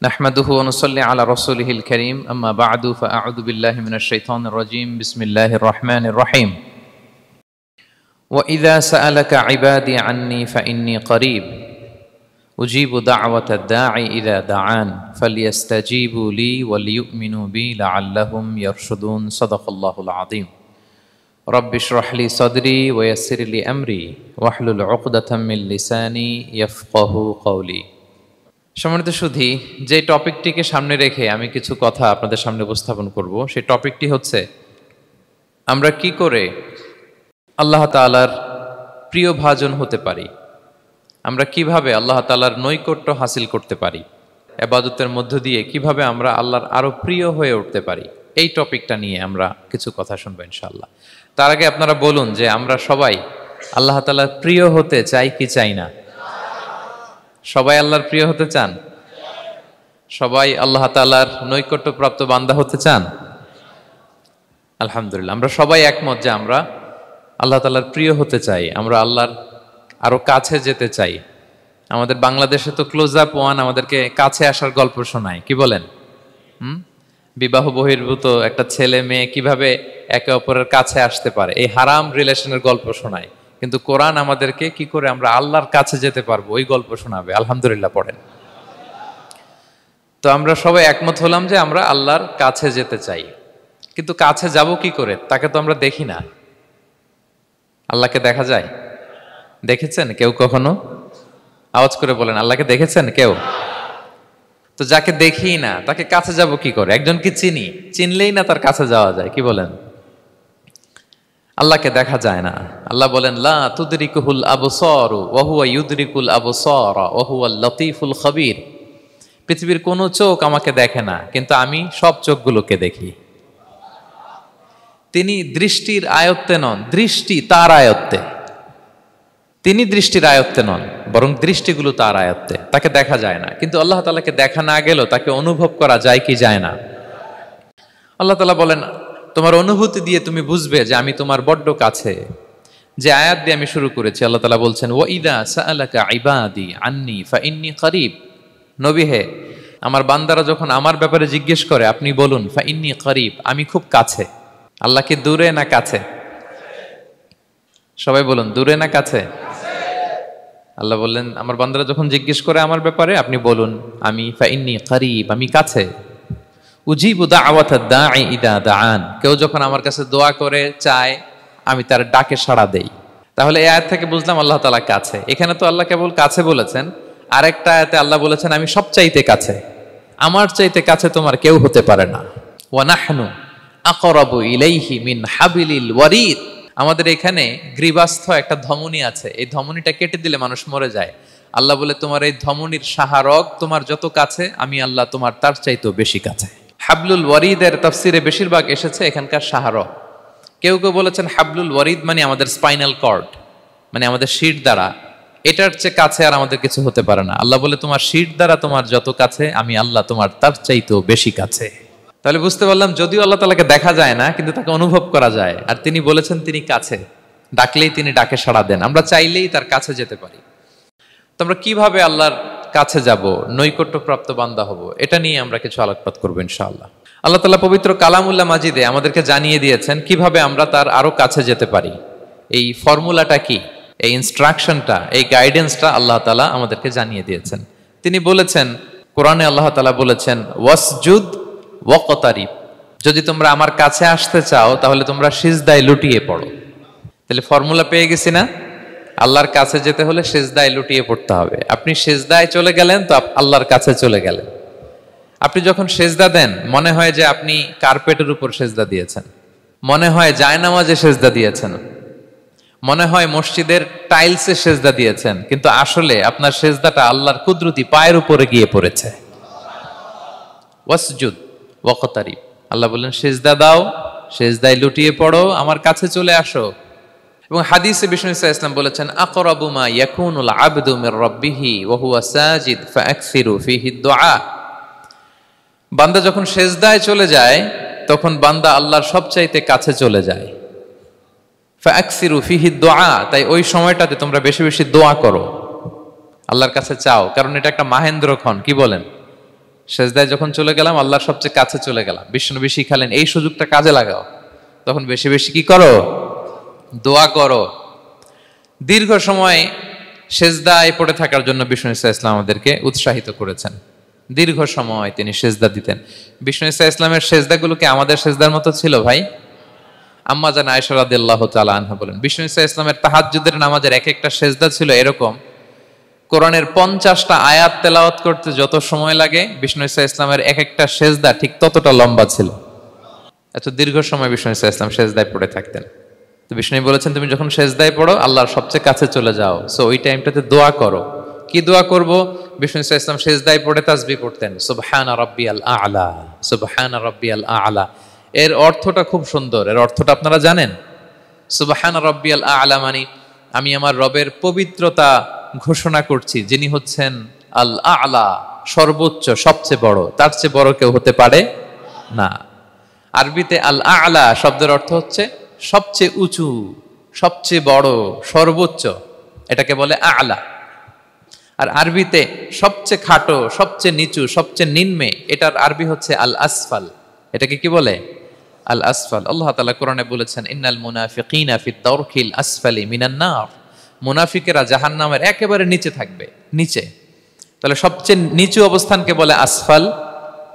نحمده ونصلي على رسوله الكريم أما بعد فأعوذ بالله من الشيطان الرجيم بسم الله الرحمن الرحيم وإذا سألك عبادي عني فإني قريب أجيب دعوة الداعي إذا دعان فليستجيبوا لي وليؤمنوا بي لعلهم يرشدون صدق الله العظيم رب اشرح لي صدري ويسر لي أمري واحلل عقدة من لساني يفقه قولي সম্মানিত সুধী, যে টপিকটিকে সামনে রেখে আমি কিছু কথা আপনাদের সামনে উপস্থাপন করব, সেই টপিকটি হচ্ছে আমরা কি করে আল্লাহ তাআলার প্রিয় ভাজন হতে পারি, আমরা কিভাবে আল্লাহ তাআলার নৈকট্য হাসিল করতে পারি, ইবাদতের মধ্য দিয়ে কিভাবে আমরা আল্লাহর আরো প্রিয় হয়ে উঠতে পারি। এই টপিকটা নিয়ে আমরা কিছু কথা শুনবো ইনশাআল্লাহ। তার আগে আপনারা বলুন যে আমরা সবাই আল্লাহ তাআলার প্রিয় হতে চাই কি চাই না? সবাই আল্লাহর প্রিয় হতে চান? সবাই আল্লাহ তাআলার নৈকট্যপ্রাপ্ত বান্দা হতে চান? আলহামদুলিল্লাহ, আমরা সবাই একমত যে আমরা আল্লাহ তাআলার প্রিয় হতে চাই, আমরা আল্লাহর আরো কাছে যেতে চাই। আমাদের বাংলাদেশে তো ক্লোজ আপ ওয়ান আমাদেরকে কাছে আসার গল্প শোনায়, কি বলেন? বিবাহ বহির্ভূত একটা ছেলে মেয়ে কিভাবে একে অপরের কাছে আসতে পারে, এই হারাম রিলেশনের গল্প শোনায়। কিন্তু কোরআন আমাদেরকে কি করে আমরা আল্লাহর কাছে যেতে পারবো ওই গল্প শোনাবে। আলহামদুলিল্লাহ পড়েন। তো আমরা সবাই একমত হলাম যে আমরা আল্লাহর কাছে যেতে চাই, কিন্তু কাছে যাব কি করে? তাকে তো আমরা দেখি না। আল্লাহকে দেখা যায়? দেখেছেন কেউ কখনো? আওয়াজ করে বলেন, আল্লাহকে দেখেছেন কেউ? তো যাকে দেখি না তাকে কাছে যাব কি করে? একজনকে চিনি, চিনলেই না তার কাছে যাওয়া যায়, কি বলেন? আল্লাহকে দেখা যায় না। আল্লাহ বলেন লা তুদরিকুহুল আবসার ওয়া হুয়া ইউদরিকুল আবসার ওয়া হুয়াল লতীফুল খবীর। পৃথিবীর কোনো চোখ আমাকে দেখে না, কিন্তু আমি সব চোখগুলোকে দেখি। তিনি দৃষ্টির আয়ত্তে নন, দৃষ্টি তার আয়ত্তে। তিনি দৃষ্টির আয়ত্তে নন, বরং দৃষ্টিগুলো তার আয়ত্তে। তাকে দেখা যায় না, কিন্তু আল্লাহ তাআলাকে দেখা না গেলেও তাকে অনুভব করা যায় কি যায় না? আল্লাহ তাআলা বলেন তোমার অনুভূতি দিয়ে তুমি বুঝবে যে আমি তোমার বড্ড কাছে। যে আয়াত দিয়ে আমি শুরু করেছি, আল্লাহ তাআলা বলছেন ওয়াইদা সাআলাকা ইবাদি আন্নী ফাইন্নী করিব। নবী হে, আমার বান্দারা যখন আমার ব্যাপারে জিজ্ঞেস করে আপনি বলুন ফাইন্নী করিব, আমি খুব কাছে। আল্লাহ কি দূরে না কাছে? সবাই বলুন, দূরে না কাছে? আল্লাহ বললেন আমার বান্দারা যখন জিজ্ঞেস করে আমার ব্যাপারে আপনি বলুন আমি ফাইন্নী করিব, আমি কাছে। উজিবু দাওয়াতাদ দাঈ ইযা দাআন, কেউ যখন আমার কাছে দোয়া করে চায় আমি তার ডাকে সাড়া দেই। তাহলে এই আয়াত থেকে বুঝলাম আল্লাহ তাআলা কাছে। এখানে তো আল্লাহ কেবল কাছে বলেছেন, আরেকটা আয়াতে আল্লাহ বলেছেন আমি সবচাইতে কাছে, আমার চাইতে কাছে তোমার কেউ হতে পারে না। ওয়া নাহনু আকরাবু ইলাইহি মিন হাবিলিল ওয়ারিদ। আমাদের এখানে গ্রীবাস্থ একটা ধমনী আছে, এই ধমনীটা কেটে দিলে মানুষ মরে যায়। আল্লাহ বলে তোমার এই ধমনীর সাহারক তোমার যত কাছে, আমি আল্লাহ তোমার তার চাইতেও বেশি কাছে। হাবলুল ওয়ারিদের তাফসিরে বেশিরভাগ এসেছে এখানকার সাহারক। কেউ কেউ বলেছেন হাবলুল ওয়ারিদ মানে আমাদের স্পাইনাল কর্ড, মানে আমাদের শির দ্বারা। এটার চেয়ে কাছে আর আমাদের কিছু হতে পারে না। আল্লাহ বলে তোমার শির দ্বারা তোমার যত কাছে, আমি আল্লাহ তোমার তার চাইতেও বেশি কাছে। তাহলে বুঝতে পারলাম যদিও আল্লাহ তাআলাকে দেখা যায় না, কিন্তু তাকে অনুভব করা যায়। আর তিনি বলেছেন তিনি কাছে, ডাকলেই তিনি ডাকে সাড়া দেন, আমরা চাইলেই তার কাছে যেতে পারি। তো আমরা কিভাবে আল্লাহর কাছে যাব, নৈকট্যপ্রাপ্ত বান্দা হব, এটা নিয়ে আমরা কিছু আলোকপাত করবো ইনশাআল্লাহ। আল্লাহ তাআলা পবিত্র কালামুল্লাহ মাজিদে আমাদেরকে জানিয়ে দিয়েছেন কিভাবে আমরা তার আরো কাছে যেতে পারি। এই ফর্মুলাটা কি, এই ইনস্ট্রাকশনটা, এই গাইডেন্সটা আল্লাহ তাআলা আমাদেরকে জানিয়ে দিয়েছেন। তিনি বলেছেন কোরআনে, আল্লাহ তাআলা বলেছেন ওয়াসজুদ ওয়াকতারিব, যদি তোমরা আমার কাছে আসতে চাও তাহলে তোমরা সিজদায় লুটিয়ে পড়ো। তাহলে ফর্মুলা পেয়ে গেছি না? আল্লাহর কাছে যেতে হলে সিজদায় লুটিয়ে পড়তে হবে। আপনি সিজদায় চলে গেলেন তো আল্লাহর কাছে চলে গেলেন। আপনি যখন সিজদা দেন মনে হয় যে আপনি কার্পেটের উপর সিজদা দিয়েছেন, মনে হয় জায়নামাজে সিজদা দিয়েছেন, মনে হয় মসজিদের টাইলসে সিজদা দিয়েছেন, কিন্তু আসলে আপনার সিজদাটা আল্লাহর কুদরতি পায়ের উপরে গিয়ে পড়েছে। ওয়াসজুদ ওয়াকতারিব, আল্লাহ বললেন সিজদা দাও, সিজদায় লুটিয়ে পড়ো, আমার কাছে চলে আসো। এবং হাদিসে বিষ্ণু ইসলাম বলেছেন আকরাবু মা ইয়াকুনুল আবদু মির রাব্বিহি ওয়া হুয়া সাজিদ ফাআকসিরু ফীহি দুআ। বান্দা যখন সিজদায় চলে যায় তখন বান্দা আল্লাহর সবচাইতে কাছে চলে যায়। ফাআকসিরু ফীহি দুআ, তাই ওই সময়টাতে তোমরা বেশি বেশি দোয়া করো, আল্লাহর কাছে চাও, কারণ এটা একটা মাহেন্দ্রক্ষণ। কি বলেন? সেজদায় যখন চলে গেলাম, আল্লাহর সবচেয়ে কাছে চলে গেলাম। বিষ্ণুনবী শিখালেন এই সুযোগটা কাজে লাগাও, তখন বেশি বেশি কি করো? দোয়া করো। দীর্ঘ সময় সেজদায় পড়ে থাকার জন্য বিষ্ণু ইসা ইসলাম আমাদেরকে উৎসাহিত করেছেন। দীর্ঘ সময় তিনি সেজদা দিতেন। বিষ্ণু ইসা ইসলামের সেজদাগুলো কি আমাদের সেজদার মতো ছিল ভাই? আম্মা জান আয়েশা রাদিয়াল্লাহু তাআলা আনহা বলেন, বিষ্ণু ইসা ইসলামের তাহাজ্জুদের নামাজের এক একটা সেজদা ছিল এরকম, কোরআনের 50টা আয়াত তেলাওয়াত করতে যত সময় লাগে, বিষ্ণু ইসা ইসলামের এক একটা সেজদা ঠিক ততটা লম্বা ছিল। এত দীর্ঘ সময় বিষ্ণু ইসা ইসলাম সেজদায় পড়ে থাকতেন। তো বিষ্ণু বলেছেন, তুমি যখন সেজদায় পড়ো আল্লাহর সবচেয়ে কাছে চলে যাও, সো ওই টাইমটাতে দোয়া করো। কি দোয়া করব? বিষ্ণু ইসলাম সেজদায় পড়ে তাসবিহ পড়তেন, সুবহানা রাব্বিয়াল আ'লা, সুবহানা রাব্বিয়াল আ'লা। এর অর্থটা খুব সুন্দর। এর অর্থটা আপনারা জানেন? সুবহানা রাব্বিয়াল আ'লা মানে আমি আমার রবের পবিত্রতা ঘোষণা করছি, যিনি হচ্ছেন আল আ'লা, সর্বোচ্চ, সবচেয়ে বড়, তার চেয়ে বড় কেউ হতে পারে না। আরবিতে আল আ'লা শব্দের অর্থ হচ্ছে সবচেয়ে উঁচু, সবচেয়ে বড়, সর্বোচ্চ, এটাকে বলে আ'লা। আর আরবিতে সবচেয়ে খাটো, সবচেয়ে নিচু, সবচেয়ে নিম্নে, এটার আরবি হচ্ছে আল আসফাল। এটাকে কি বলে? আল আসফাল। আল্লাহ তাআলা কোরআনে বলেছেন, ইন্নাল মুনাফিকিনা ফিদ দারকিল আসফালি মিনান নার, মুনাফিকেরা জাহান্নামের একেবারে নিচে থাকবে, নিচে। তাহলে সবচেয়ে নিচু অবস্থানকে বলে আসফাল,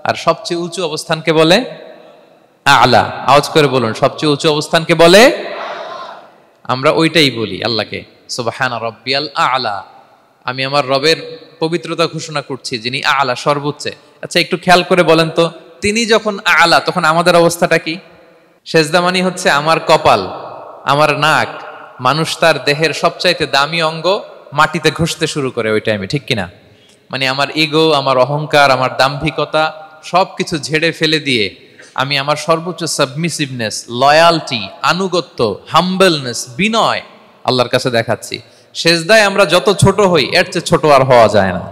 আর সবচেয়ে উঁচু অবস্থানকে বলে আ'লা। আওয়াজ করে বলুন, সবচেয়ে উঁচু অবস্থানকে বলে? আমরা ওইটাই বলি আল্লাহকে, সুবহানা রাব্বিয়াল আ'লা, আমি আমার রবের পবিত্রতা ঘোষণা করছি, যিনি আ'লা, সর্বোচ্চ। আচ্ছা, একটু খেয়াল করে বলেন তো, তিনি যখন আ'লা, তখন আমাদের অবস্থাটা কি? সেজদা মানে হচ্ছে আমার কপাল, আমার নাক, মানুষ তার দেহের সবচাইতে দামি অঙ্গ মাটিতে ঘষতে শুরু করে ওই টাইমে, ঠিক কিনা? মানে আমার ইগো, আমার অহংকার, আমার দাম্ভিকতা সবকিছু ঝেড়ে ফেলে দিয়ে আমি আমার সর্বোচ্চ সাবমিসিভনেস, লয়ালটি, আনুগত্য, হাম্বলনেস, বিনয় আল্লাহর কাছে দেখাচ্ছি। সেজদায় আমরা যত ছোট হই, এর চেয়ে ছোট আর হওয়া যায় না।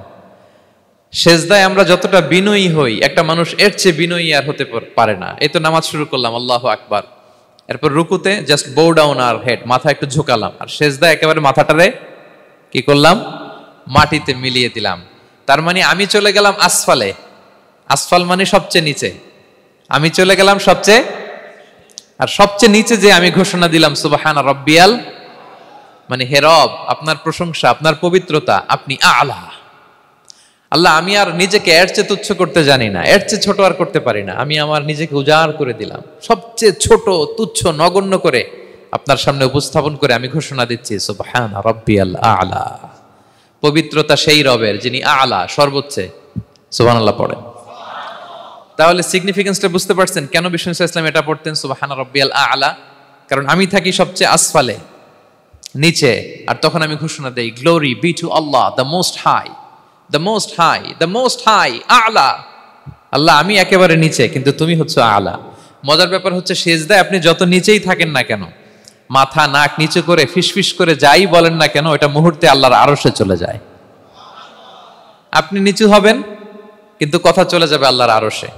সেজদায় আমরা যতটা বিনয়ী হই, একটা মানুষ এর চেয়ে বিনয়ী আর হতে পারে না। এই তো নামাজ শুরু করলাম, আল্লাহু আকবার, এরপর রুকুতে জাস্ট বো ডাউন আর হেড, মাথা একটু ঝুঁকালাম, আর সেজদায় একেবারে মাথাটারে কি করলাম? মাটিতে মিলিয়ে দিলাম। তার মানে আমি চলে গেলাম আসফালে। আসফাল মানে সবচেয়ে নিচে, আমি চলে গেলাম সবচেয়ে, আর সবচেয়ে নিচে যে আমি ঘোষণা দিলাম সুবহানা রাব্বিয়াল, মানে হে রব, আপনার প্রশংসা, আপনার পবিত্রতা, আপনি আ'লা। আল্লাহ, আমি আর নিজেকে এর চেয়ে তুচ্ছ করতে জানি না, এর চেয়ে ছোট আর করতে পারি না, আমি আমার নিজেকে উজাড় করে দিলাম, সবচেয়ে ছোট, তুচ্ছ, নগণ্য করে আপনার সামনে উপস্থাপন করে আমি ঘোষণা দিচ্ছি সুবহানা রাব্বিয়াল আ'লা। পবিত্রতা সেই রবের যিনি আ'লা, সর্বোচ্চ। সুবহানাল্লাহ পড়েন। তাহলে সিগনিফিকেন্সটা বুঝতে পারছেন কেন বিষ্ণু ইসলাম এটা পড়তেন, সুবহানা রাব্বিয়াল আ'লা? কারণ আমি থাকি সবচেয়ে আসফালে, নিচে, আর তখন আমি ঘোষণা দেই, glory be to Allah the most high, the most high, the most high, আ'লা। আল্লাহ, আমি একেবারে নিচে, কিন্তু তুমি হচ্ছে আ'লা। মজার ব্যাপার হচ্ছে, সেজদায় আপনি যত নিচেই থাকেন না কেন, মাথা নাক নিচে করে ফিসফিস করে যাই বলেন না কেন, এটা মুহূর্তে আল্লাহর আরশে চলে যায়। আপনি নিচু হবেন, কিন্তু কথা চলে যাবে আল্লাহর আরশে।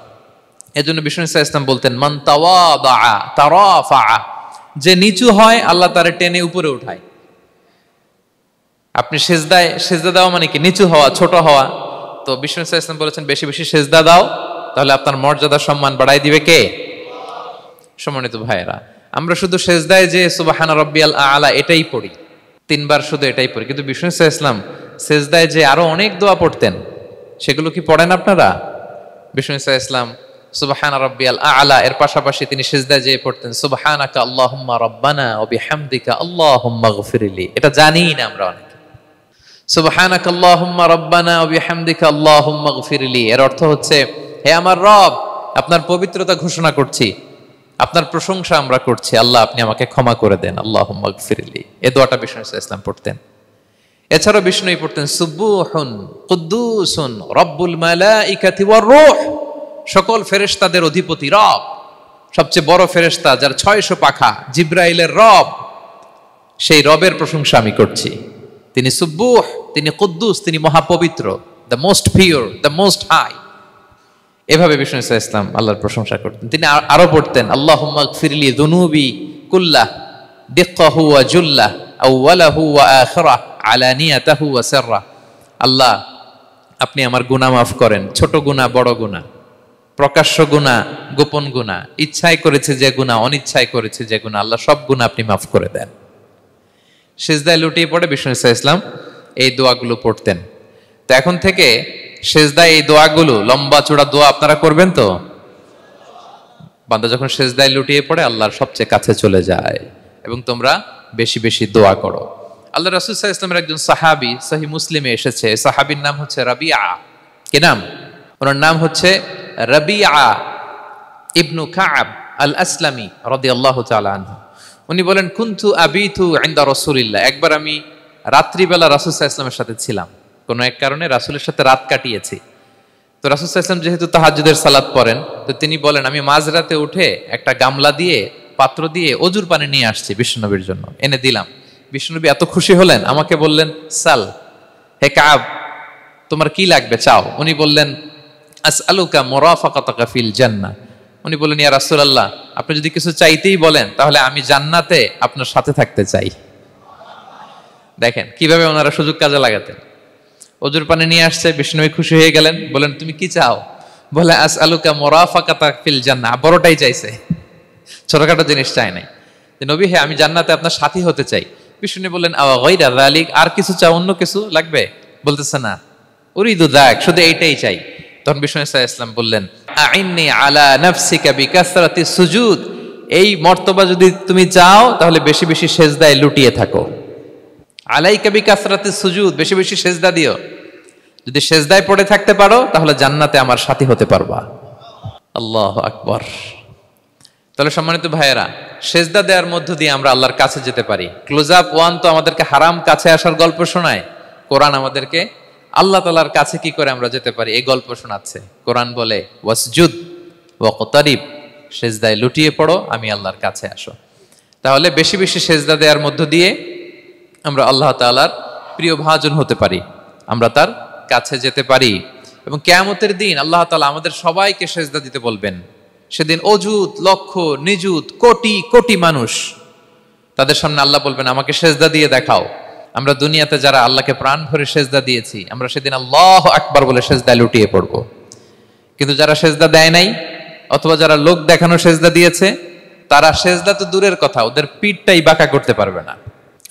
এজন্য বিষ্ণু ইসলাম বলতেন, মান তাওয়াদা তারাফা, যে নিচু হয় আল্লাহ তারে টেনে উপরে উঠায়। আপনি সেজদা দেওয়া মানে কি? নিচু হওয়া, ছোট হওয়া। তো বিষ্ণু ইসলাম বলেছেন, বেশি বেশি সেজদা দাও, তাহলে আপনার মর্যাদা, সম্মান বাড়াই দিবে কে? সম্মানিত ভাইয়েরা, আমরা শুধু সেজদায় যে সুবহানা রাব্বিয়াল আ'লা এটাই পড়ি, 3 বার শুধু এটাই পড়ি, কিন্তু বিষ্ণু ইসলাম সেজদায় যে আরো অনেক দোয়া পড়তেন, সেগুলো কি পড়েন আপনারা? বিষ্ণু ইসলাম সুবহানা রাব্বিয়াল আ'লা এর পাশাপাশি তিনি সিজদায় যেয়ে পড়তেন সুবহানাকা আল্লাহুম্মা রাব্বানা ওয়া বিহামদিকা আল্লাহুম্মা গফিরলি। এটা জানিই না আমরা অনেকে। সুবহানাকা আল্লাহুম্মা রাব্বানা ওয়া বিহামদিকা আল্লাহুম্মা গফিরলি এর অর্থ হচ্ছে, হে আমার রব, আপনার পবিত্রতা ঘোষণা করছি, আপনার প্রশংসা আমরা করছি, আল্লাহ আপনি আমাকে ক্ষমা করে দেন, আল্লাহুম্মা গফিরলি। এই দোয়াটা বিষ্ণু ইসলাম পড়তেন। এছাড়াও বিষ্ণুই পড়তেন সুবহুন কুদ্দুসুন রব্বুল মালাইকাতি ওয়ার রূহ, সকল ফেরেশতাদের অধিপতি রব, সবচেয়ে বড় ফেরেশতা যার 600 পাখা, জিব্রাইলের রব, সেই রবের প্রশংসা আমি করছি। তিনি সুবহুহ, তিনি কুদ্দুস, তিনি মহাপবিত্র, the most pure, the most high. এভাবে বিষ্ণু ইসলাম আল্লাহর প্রশংসা করতেন। তিনি আরো পড়তেন আল্লাহুম্মা গফিরলি যুনুবি কুল্লাহ দিক্কাহু ওয়া জুল্লাহ আউওয়ালাহু ওয়া আখিরাহ আলানিয়াতাহু ওয়া সিররাহ। আল্লাহ আপনি আমার গুনাহ মাফ করেন, ছোট গুনাহ বড় গুনাহ, প্রকাশ্য গুনাহ গোপন গুনাহ, ইচ্ছায় করেছে যে গুনাহ অনিচ্ছায় করেছে যে গুনাহ, আল্লাহ সব গুনাহ আপনি মাফ করে দেন। সিজদায় লুটিয়ে পড়ে বিষ্ণু ইসলাম এই দোয়াগুলো পড়তেন। তো এখন থেকে সিজদায় এই দোয়াগুলো লম্বা চূড়া দোয়া আপনারা করবেন তো? বান্দা যখন সিজদায় লুটিয়ে পড়ে আল্লাহর সবচেয়ে কাছে চলে যায়, এবং তোমরা বেশি বেশি দোয়া করো। আল্লাহ রাসূল সাল্লাল্লাহু আলাইহি ওয়াসাল্লামের একজন সাহাবী সহিহ মুসলিমে এসেছে, সাহাবীর নাম হচ্ছে রাবিআ। কি নাম? ওনার নাম হচ্ছে রাবিআ ইবনু কাব আল আসলামি রাদিয়াল্লাহু তাআলা আনহু। উনি বলেন, কুনতু আবিতু ইনদা রাসূলিল্লাহ, একবার আমি রাত্রিবেলা রাসূল সাল্লাল্লাহু আলাইহি ওয়াসাল্লামের সাথে ছিলাম, কোনো এক কারণে রাসূলের সাথে রাত কাটিয়েছি। তো রাসূল সাল্লাল্লাহু আলাইহি ওয়াসাল্লাম যেহেতু তাহাজ্জুদের সালাত পড়েন, তো তিনি বলেন আমি মাঝরাতে উঠে একটা গামলা দিয়ে পাত্র দিয়ে অজুর পানি নিয়ে আসছি বিশ্বনবীর জন্য, এনে দিলাম। বিশ্বনবী এত খুশি হলেন, আমাকে বললেন সাল, হে কাব তোমার কি লাগবে চাও। উনি বললেন আসআলুকা মুরাফাকাতাকা ফিল জান্নাহ। উনি বললেন ইয়া রাসূলুল্লাহ, আপনি যদি কিছু চাইতেই বলেন তাহলে আমি জান্নাতে আপনার সাথে থাকতে চাই। দেখেন কিভাবে ওনারা সুযোগ কাজে লাগাতেন। অজুর পানি নিয়ে আসছে, বিষ্ণুবী খুশি হয়ে গেলেন, বলেন তুমি কি চাও? বলে আসআলুকা মুরাফাকাতাকা ফিল জান্নাহ, বড়টাই চাইছে, ছোটখাটো জিনিস চাই নাই। যে নবী হে আমি জান্নাতে আপনার সাথী হতে চাই। বিষ্ণু বললেন আওয়া গায়রা যালিক, আর কিছু চাও, অন্য কিছু লাগবে? বলতেছে না, উরিদু যাক, শুধু এইটাই চাই। তখন বিষ্ণু সাল্লাল্লাহু আলাইহি ওয়াসাল্লাম বললেন আইন্নি আলা নাফসিকা বিকাসরাতিস সুজুদ, এই মর্তবা যদি তুমি চাও তাহলে বেশি বেশি সেজদায় লুটিয়ে থাকো। আলাইকা বিকাসরাতিস সুজুদ, বেশি বেশি সেজদা দিও। যদি সেজদায় পড়ে থাকতে পারো তাহলে জান্নাতে আমার সাথী হতে পারবা। আল্লাহু আকবার। তাহলে সম্মানিত ভাইয়েরা, সেজদা দেওয়ার মধ্য দিয়ে আমরা আল্লাহর কাছে যেতে পারি। ক্লোজ আপ ওয়ান তো আমাদেরকে হারাম কাছে আসার গল্প শোনায়, কোরআন আমাদেরকে আল্লাহ তাআলার কাছে কি করে আমরা যেতে পারি এই গল্প শোনাচ্ছে। কোরআন বলে ওয়াসজুদ ওয়াকতারিব, সেজদায় লুটিয়ে পড়ো, আমি আল্লাহর কাছে আসো। তাহলে বেশি বেশি সেজদা দেওয়ার মধ্য দিয়ে আমরা আল্লাহ তাআলার প্রিয় ভাজন হতে পারি, আমরা তার কাছে যেতে পারি। এবং কিয়ামতের দিন আল্লাহ তাআলা আমাদের সবাইকে সেজদা দিতে বলবেন। সেদিন অযুত লক্ষ নিযুত কোটি কোটি মানুষ, তাদের সামনে আল্লাহ বলবেন আমাকে সেজদা দিয়ে দেখাও। আমরা দুনিয়াতে যারা আল্লাহকে প্রাণ ভরে সেজদা দিয়েছি, আমরা সেদিন আল্লাহু আকবার বলে সেজদায় লুটিয়ে পড়বো। কিন্তু যারা সেজদা দেয় নাই, অথবা যারা লোক দেখানো সেজদা দিয়েছে, তারা সেজদা তো দূরের কথা, ওদের পিঠটাই বাঁকা করতে পারবে না।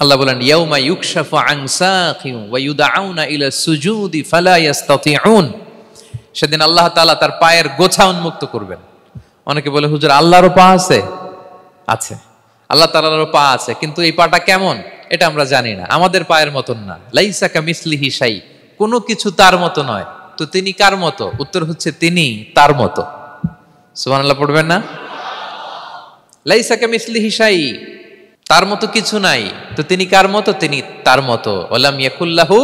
আল্লাহ বলেন ইয়াউমা ইউকশাফু আন সাকিন ওয়া ইউদআউনা ইলা সুজুদি ফালা ইস্তাতিউন, সেদিন আল্লাহ তাআলা তার পায়ের গোছা উন্মুক্ত করবেন। অনেকে বলে হুজুর আল্লাহরও পা আছে? আছে, আল্লাহ তাআলারও পা আছে, কিন্তু এই পাটা কেমন এটা আমরা জানি না, আমাদের পায়ের মতন না। লাইসা কামিসলিহি শাই, কোনো কিছু তার মতো নয়। তো তিনি কার মতো? উত্তর হচ্ছে তিনি তার মতো। সুবহানাল্লাহ পড়বেন না? লাইসা কামিসলিহি শাই, তার মতো কিছু নাই। তো তিনি কার মতো? তিনি তার মতো। ওয়ালাম ইয়াকুল্লাহু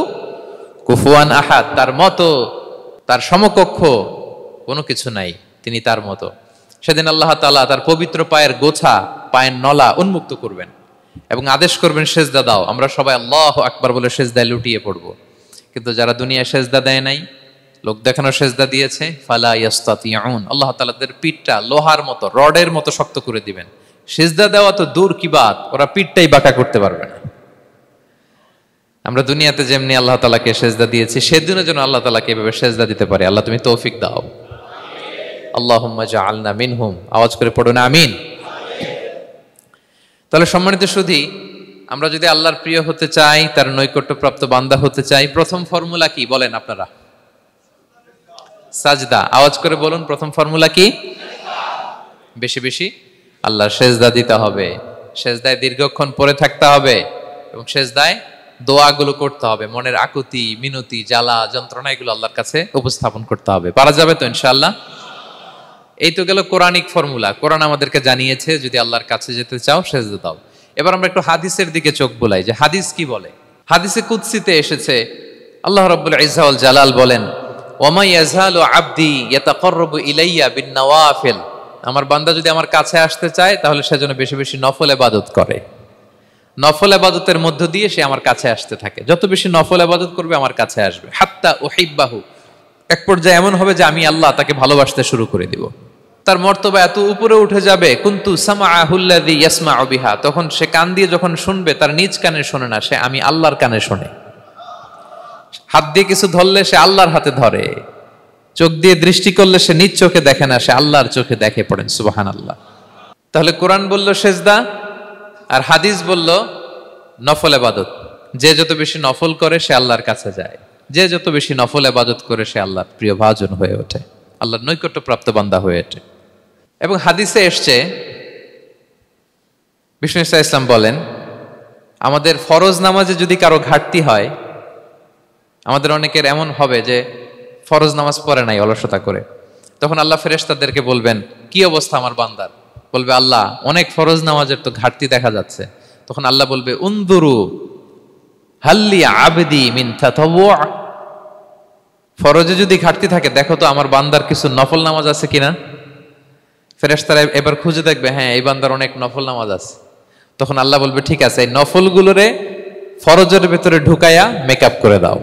কুফুয়ান আহাদ, তার মতো তার সমকক্ষ কোনো কিছু নাই, তিনি তার মতো। সেদিন আল্লাহ তাআলা তার পবিত্র পায়ের গোছা, পায়ের নলা উন্মুক্ত করবেন এবং আদেশ করবেন সেজদা দাও। আমরা সবাই আল্লাহু আকবার বলে সেজদায় লুটিয়ে পড়ব। কিন্তু যারা দুনিয়ায় সেজদা দেয় নাই, লোক দেখানো সেজদা দিয়েছে, ফালা ইস্তাতিউন, আল্লাহ তাআলা তাদের পিঠটা লোহার মতো, রডের মতো শক্ত করে দিবেন। সেজদা দেওয়া তো দূর কি বাত, ওরা পিঠটাই বাঁকা করতে পারবে না। আমরা দুনিয়াতে যেমনি আল্লাহ তাআলাকে সেজদা দিয়েছি, সেদিনও যেন আল্লাহ তাআলাকে এভাবে সেজদা দিতে পারে। আল্লাহ তুমি তৌফিক দাও। আল্লাহুম্মা জাআলনা মিনহুম, আওয়াজ করে পড়ুন আমিন। তাহলে সম্মানিত সুধী, আমরা যদি আল্লাহর প্রিয় হতে চাই, তার নৈকট্যপ্রাপ্ত বান্দা হতে চাই, প্রথম ফর্মুলা কি বলেন আপনারা? সাজদা। আওয়াজ করে বলুন, প্রথম ফর্মুলা কি? বেশি বেশি আল্লাহর সেজদা দিতে হবে, সেজদায় দীর্ঘক্ষণ পড়ে থাকতে হবে এবং সেজদায় দোয়াগুলো করতে হবে। মনের আকুতি মিনতি জ্বালা যন্ত্রণা এগুলো আল্লাহর কাছে উপস্থাপন করতে হবে। পারা যাবে তো ইনশাআল্লাহ? এই তো গেল কোরআনিক ফর্মুলা। কোরআন আমাদেরকে জানিয়েছে যদি আল্লাহর কাছে যেতে চাও সেজদা দাও। এবার আমরা একটু হাদিসের দিকে চোখ বুলাই যে হাদিস কি বলে। হাদিসে কুদসিতে এসেছে, আল্লাহ রাব্বুল ইজ্জা ওয়াল জালাল বলেন ওয়ামা ইয়াজালু আবদি ইয়াতাকাররাবু ইলাইয়া বিন-নওয়াফিল, আমার বান্দা যদি আমার কাছে আসতে চায় তাহলে সে যেন বেশি বেশি নফল ইবাদত করে। নফল ইবাদতের মধ্য দিয়ে সে আমার কাছে আসতে থাকে। যত বেশি নফল ইবাদত করবে আমার কাছে আসবে। হাত্তা উহিব্বাহু, এক পর্যায়ে এমন হবে যে আমি আল্লাহ তাকে ভালোবাসতে শুরু করে দিব। তার মর্তবা এত উপরে উঠে যাবে, কুনতু সামাআহুল্লাযী ইয়াসমাউ বিহা, তখন সে কান দিয়ে যখন শুনবে তার নিজ কানে শোনে না, সে আমি আল্লাহর কানে শোনে। হাত দিয়ে কিছু ধরলে সে আল্লাহর হাতে ধরে, চোখ দিয়ে দৃষ্টি করলে সে নিজ চোখে দেখে না, সে আল্লাহর চোখে দেখে। পড়েন সুবহানাল্লাহ। তাহলে কোরআন বলল সেজদা, আর হাদিস বলল নফল ইবাদত। যে যত বেশি নফল করে সে আল্লাহর কাছে যায়, যে যত বেশি নফল ইবাদত করে সে আল্লাহর প্রিয় ভাজন হয়ে ওঠে, আল্লাহর নৈকট্যপ্রাপ্ত বান্দা হয়ে ওঠে। এবং হাদিসে এসছে, বিষ্ণু ইসা ইসলাম বলেন, আমাদের ফরজ নামাজে যদি কারো ঘাটতি হয়, আমাদের অনেকের এমন হবে যে ফরজ নামাজ পড়ে নাই অলসতা করে, তখন আল্লাহ ফেরেশতাদেরকে বলবেন কি অবস্থা আমার বান্দার? বলবে আল্লাহ অনেক ফরজ নামাজের তো ঘাটতি দেখা যাচ্ছে। তখন আল্লাহ বলবে উনদুরু হাল্লি আবদি মিন তাতাওয়ু, ফরজে যদি ঘাটতি থাকে দেখো তো আমার বান্দার কিছু নফল নামাজ আছে কিনা। ফেরেশতারা এবার খুঁজে দেখবে, হ্যাঁ এই বান্দার অনেক নফল নামাজ আছে। তখন আল্লাহ বলবে ঠিক আছে, এই নফলগুলোরে ফরজের ভেতরে ঢুকাইয়া মেকআপ করে দাও।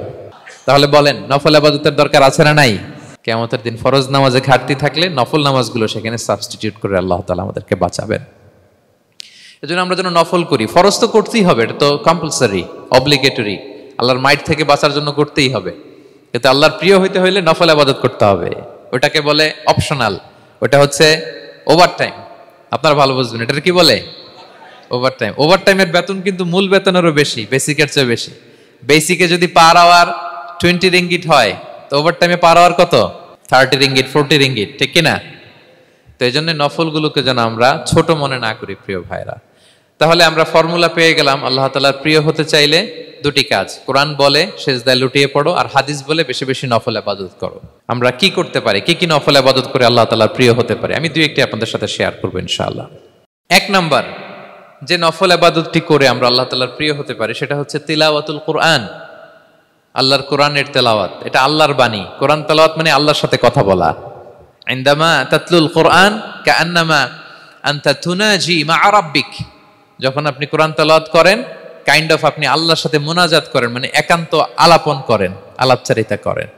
তাহলে বলেন নফল ইবাদতের দরকার আছে না নাই? কিয়ামতের দিন ফরজ নামাজে ঘাটতি থাকলে নফল নামাজগুলো সেখানে সাবস্টিটিউট করে আল্লাহ তাআলা আমাদেরকে বাঁচাবেন। এজন্য আমরা যেন নফল করি। ফরজ তো করতেই হবে, এটা তো কম্পালসারি, অব্লিগেটরি, আল্লাহর মাইট থেকে বাঁচার জন্য করতেই হবে। কিন্তু আল্লাহর প্রিয় হইতে হইলে নফল ইবাদত করতে হবে। ওটাকে বলে অপশনাল, ওটা হচ্ছে ওভারটাইম। আপনারা ভালো বুঝবেন, এটা কি বলে? ওভারটাইম। ওভারটাইমের বেতন কিন্তু মূল বেতনেরও বেশি, বেসিকের চেয়ে বেশি। বেসিকে যদি পার আওয়ার 20 রিঙ্গিট হয়, তো ওভারটাইমে পার আওয়ার কত? 30 রিঙ্গিট, 40 রিঙ্গিট, ঠিক কিনা? তো এই জন্য নফলগুলোকে যেন আমরা ছোট মনে না করি প্রিয় ভাইরা। তাহলে আমরা ফর্মুলা পেয়ে গেলাম, আল্লাহ তাআলার প্রিয় হতে চাইলে দুটি কাজ, কোরআন বলে সিজদায় লুটিয়ে পড়ো, আর হাদিস বলে বেশি বেশি নফল ইবাদত করো। আমরা কি করতে পারি, কি কি নফল ইবাদত করে আল্লাহ তাআলার প্রিয় হতে পারি, আমি দুই একটি আপনাদের সাথে শেয়ার করবো ইনশাআল্লাহ। এক নাম্বার যে নফল ইবাদতটি করে আমরা আল্লাহ তাআলার প্রিয় হতে পারি সেটা হচ্ছে তিলাওয়াতুল কোরআন, আল্লাহর কোরআনের তেলাওয়াত। এটা আল্লাহর বাণী। কোরআন তেলাওয়াত মানে আল্লাহর সাথে কথা বলা। ইনদামা তাতলুল কোরআন কাআন্নামা আনতা তুনাজি মা রাব্বিক, যখন আপনি কোরআন তেলাওয়াত করেন কাইন্ড অফ আপনি আল্লাহর সাথে মুনাজাত করেন, মানে একান্ত আলাপন করেন, আলাপচারিতা করেন।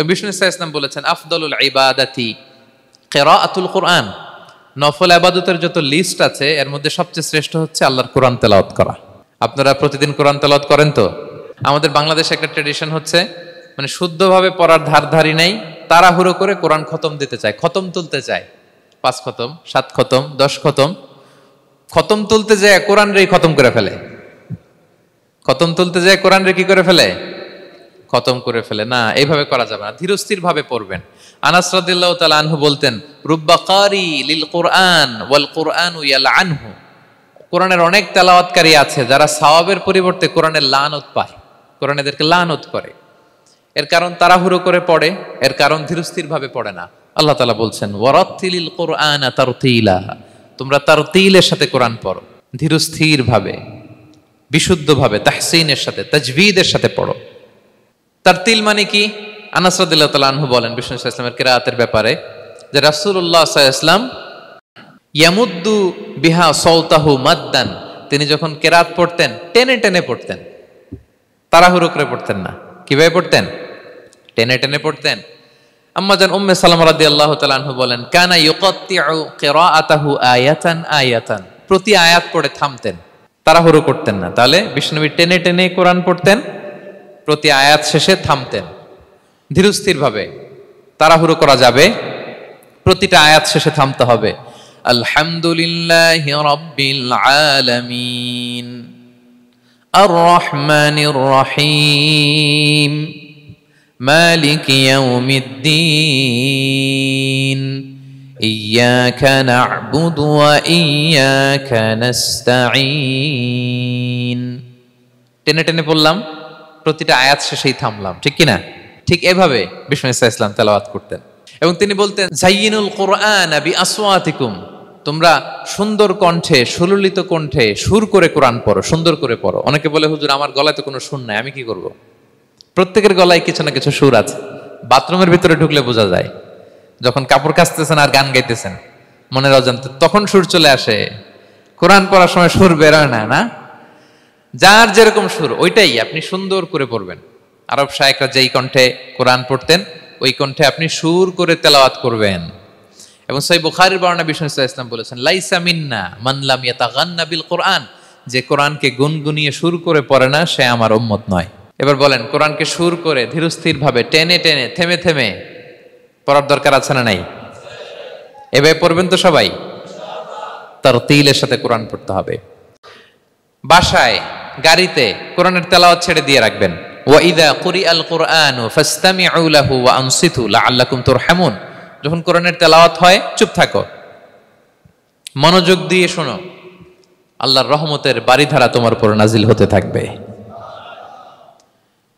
বিষ্ণু ইসা ইসলাম বলেছেন আফদলুল ইবাদাতি কিরাআতুল কোরআন, নফল ইবাদতের যত লিস্ট আছে এর মধ্যে সবচেয়ে শ্রেষ্ঠ হচ্ছে আল্লাহর কোরআন তেলাওয়াত করা। আপনারা প্রতিদিন কোরআন তেলাওয়াত করেন তো? আমাদের বাংলাদেশে একটা ট্র্যাডিশন হচ্ছে, মানে শুদ্ধভাবে পড়ার ধারধারি নেই, তাড়াহুড়ো করে কোরআন খতম দিতে চায়, খতম তুলতে চায়, 5 খতম 7 খতম 10 খতম। খতম তুলতে যায় কোরআন রে খতম করে ফেলে, খতম তুলতে যায় কোরআন রে কি করে ফেলে? খতম করে ফেলে। না, এইভাবে করা যাবে না, ধীরস্থির ভাবে পড়বেন। আনাস রাদিয়াল্লাহু তাআলা আনহু বলতেন রুব্বা কারি লিল কোরআন ওয়াল কোরআনু ইয়ালআনহু, কোরআনের অনেক তেলাওয়াতকারী আছে যারা সওয়াবের পরিবর্তে কোরআনের লানত পায়, কোরআন এদেরকে লানত করে। এর কারণ তাড়াহুড়ো করে পড়ে, এর কারণ ধীরস্থির ভাবে পড়ে না। আল্লাহ তাআলা বলছেন ওয়ারাত্তিলিল কোরআনা তারতিলা, তোমরা তারতিলের সাথে কোরআন পড়ো, ধীরস্থির ভাবে, বিশুদ্ধ ভাবে, তাহসিনের সাথে, তাজবিদের সাথে পড়ো। তারতিল মানে কি? আনাস রাদিয়াল্লাহু তাআলা আনহু বলেন বিষ্ণু সাল্লাল্লাহু আলাইহি ওয়াসাল্লামের কিরাআতের ব্যাপারে যে রাসূলুল্লাহ সাল্লাল্লাহু আলাইহি ওয়াসাল্লাম ইয়ামুদ্দু বিহা সাওতাহু মাদ্দান, তিনি যখন কিরাআত পড়তেন টেনে টেনে পড়তেন, তাড়াহুড়ো করে পড়তেন না। কিভাবে পড়তেন? টেনে টেনে পড়তেন। আম্মা জান উম্মে সালামা রাদিয়াল্লাহু তাআলা আনহু বলেন কানা ইউকাত্তিউ কিরাআতাহু আয়াতান আয়াতান, প্রতি আয়াত পড়ে থামতেন, তাড়াহুড়ো করতেন না। তাহলে বিষ্ণুনবী টেনে টেনে কোরআন পড়তেন, প্রতি আয়াত শেষে থামতেন, ধীরস্থির ভাবে, তাড়াহুড়ো করা যাবে, প্রতিটা আয়াত শেষে থামতে হবে। আলহামদুলিল্লাহি রাব্বিল আলামিন আর রহমানির রহিম মালিকি ইয়াউমিদ্দিন ইয়্যাকা না'বুদু ওয়া ইয়্যাকা নাস্তাঈন। টেনে টেনে বললাম, প্রতিটা আয়াত শেষেই থামলাম, ঠিক কিনা? ঠিক এভাবে বিষ্ণু ইসা ইসলাম তেলাওয়াত করতেন। এবং তিনি বলতেন জাইয়িনুল কোরআন বিআসওয়াতিকুম, তোমরা সুন্দর কণ্ঠে, সুললিত কণ্ঠে সুর করে কোরআন পড়ো, সুন্দর করে পড়ো। অনেকে বলে হুজুর আমার গলায় তো কোনো সুর নাই, আমি কি করব? প্রত্যেকের গলায় কিছু না কিছু সুর আছে। বাথরুমের ভিতরে ঢুকলে বোঝা যায়, যখন কাপড় কাচতেছেন আর গান গাইতেছেন মনের অজান্তে, তখন সুর চলে আসে। কোরআন পড়ার সময় সুর বেরোয় না, না? যার যেরকম সুর ওইটাই আপনি সুন্দর করে পড়বেন। আরব শায়েখরা যেই কণ্ঠে কোরআন পড়তেন ওই কণ্ঠে আপনি সুর করে তেলাওয়াত করবেন। এবং সহিহ বুখারীর বর্ণনা বিষ্ণু সাল্লাল্লাহু আলাইহি ওয়াসাল্লাম বলেছেন লাইসা মিন্না মান লাম ইয়াতাগান্না বিল কোরআন, যে কোরআনকে গুনগুনিয়ে সুর করে পড়ে না সে আমার উম্মত নয়। এবার বলেন, কোরআনকে সুর করে ধীরস্থির ভাবে টেনে টেনে থেমে থেমে পড়ার দরকার আছে না নাই? এভাবে পড়বেন তো সবাই? তারতিলের সাথে কোরআন পড়তে হবে। বাসায়, গাড়িতে কোরআনের তেলাওয়াত ছেড়ে দিয়ে রাখবেন। ওয়া ইযা কুরিআল কুরআনু ফাসতামিউ লাহু ওয়া আনসিতু লাআল্লাকুম তুরহামুন। যখন কোরআনের তেলাওয়াত হয় চুপ থাকো, মনোযোগ দিয়ে শোনো, আল্লাহর রহমতের বাড়িধারা তোমার উপর নাজিল হতে থাকবে।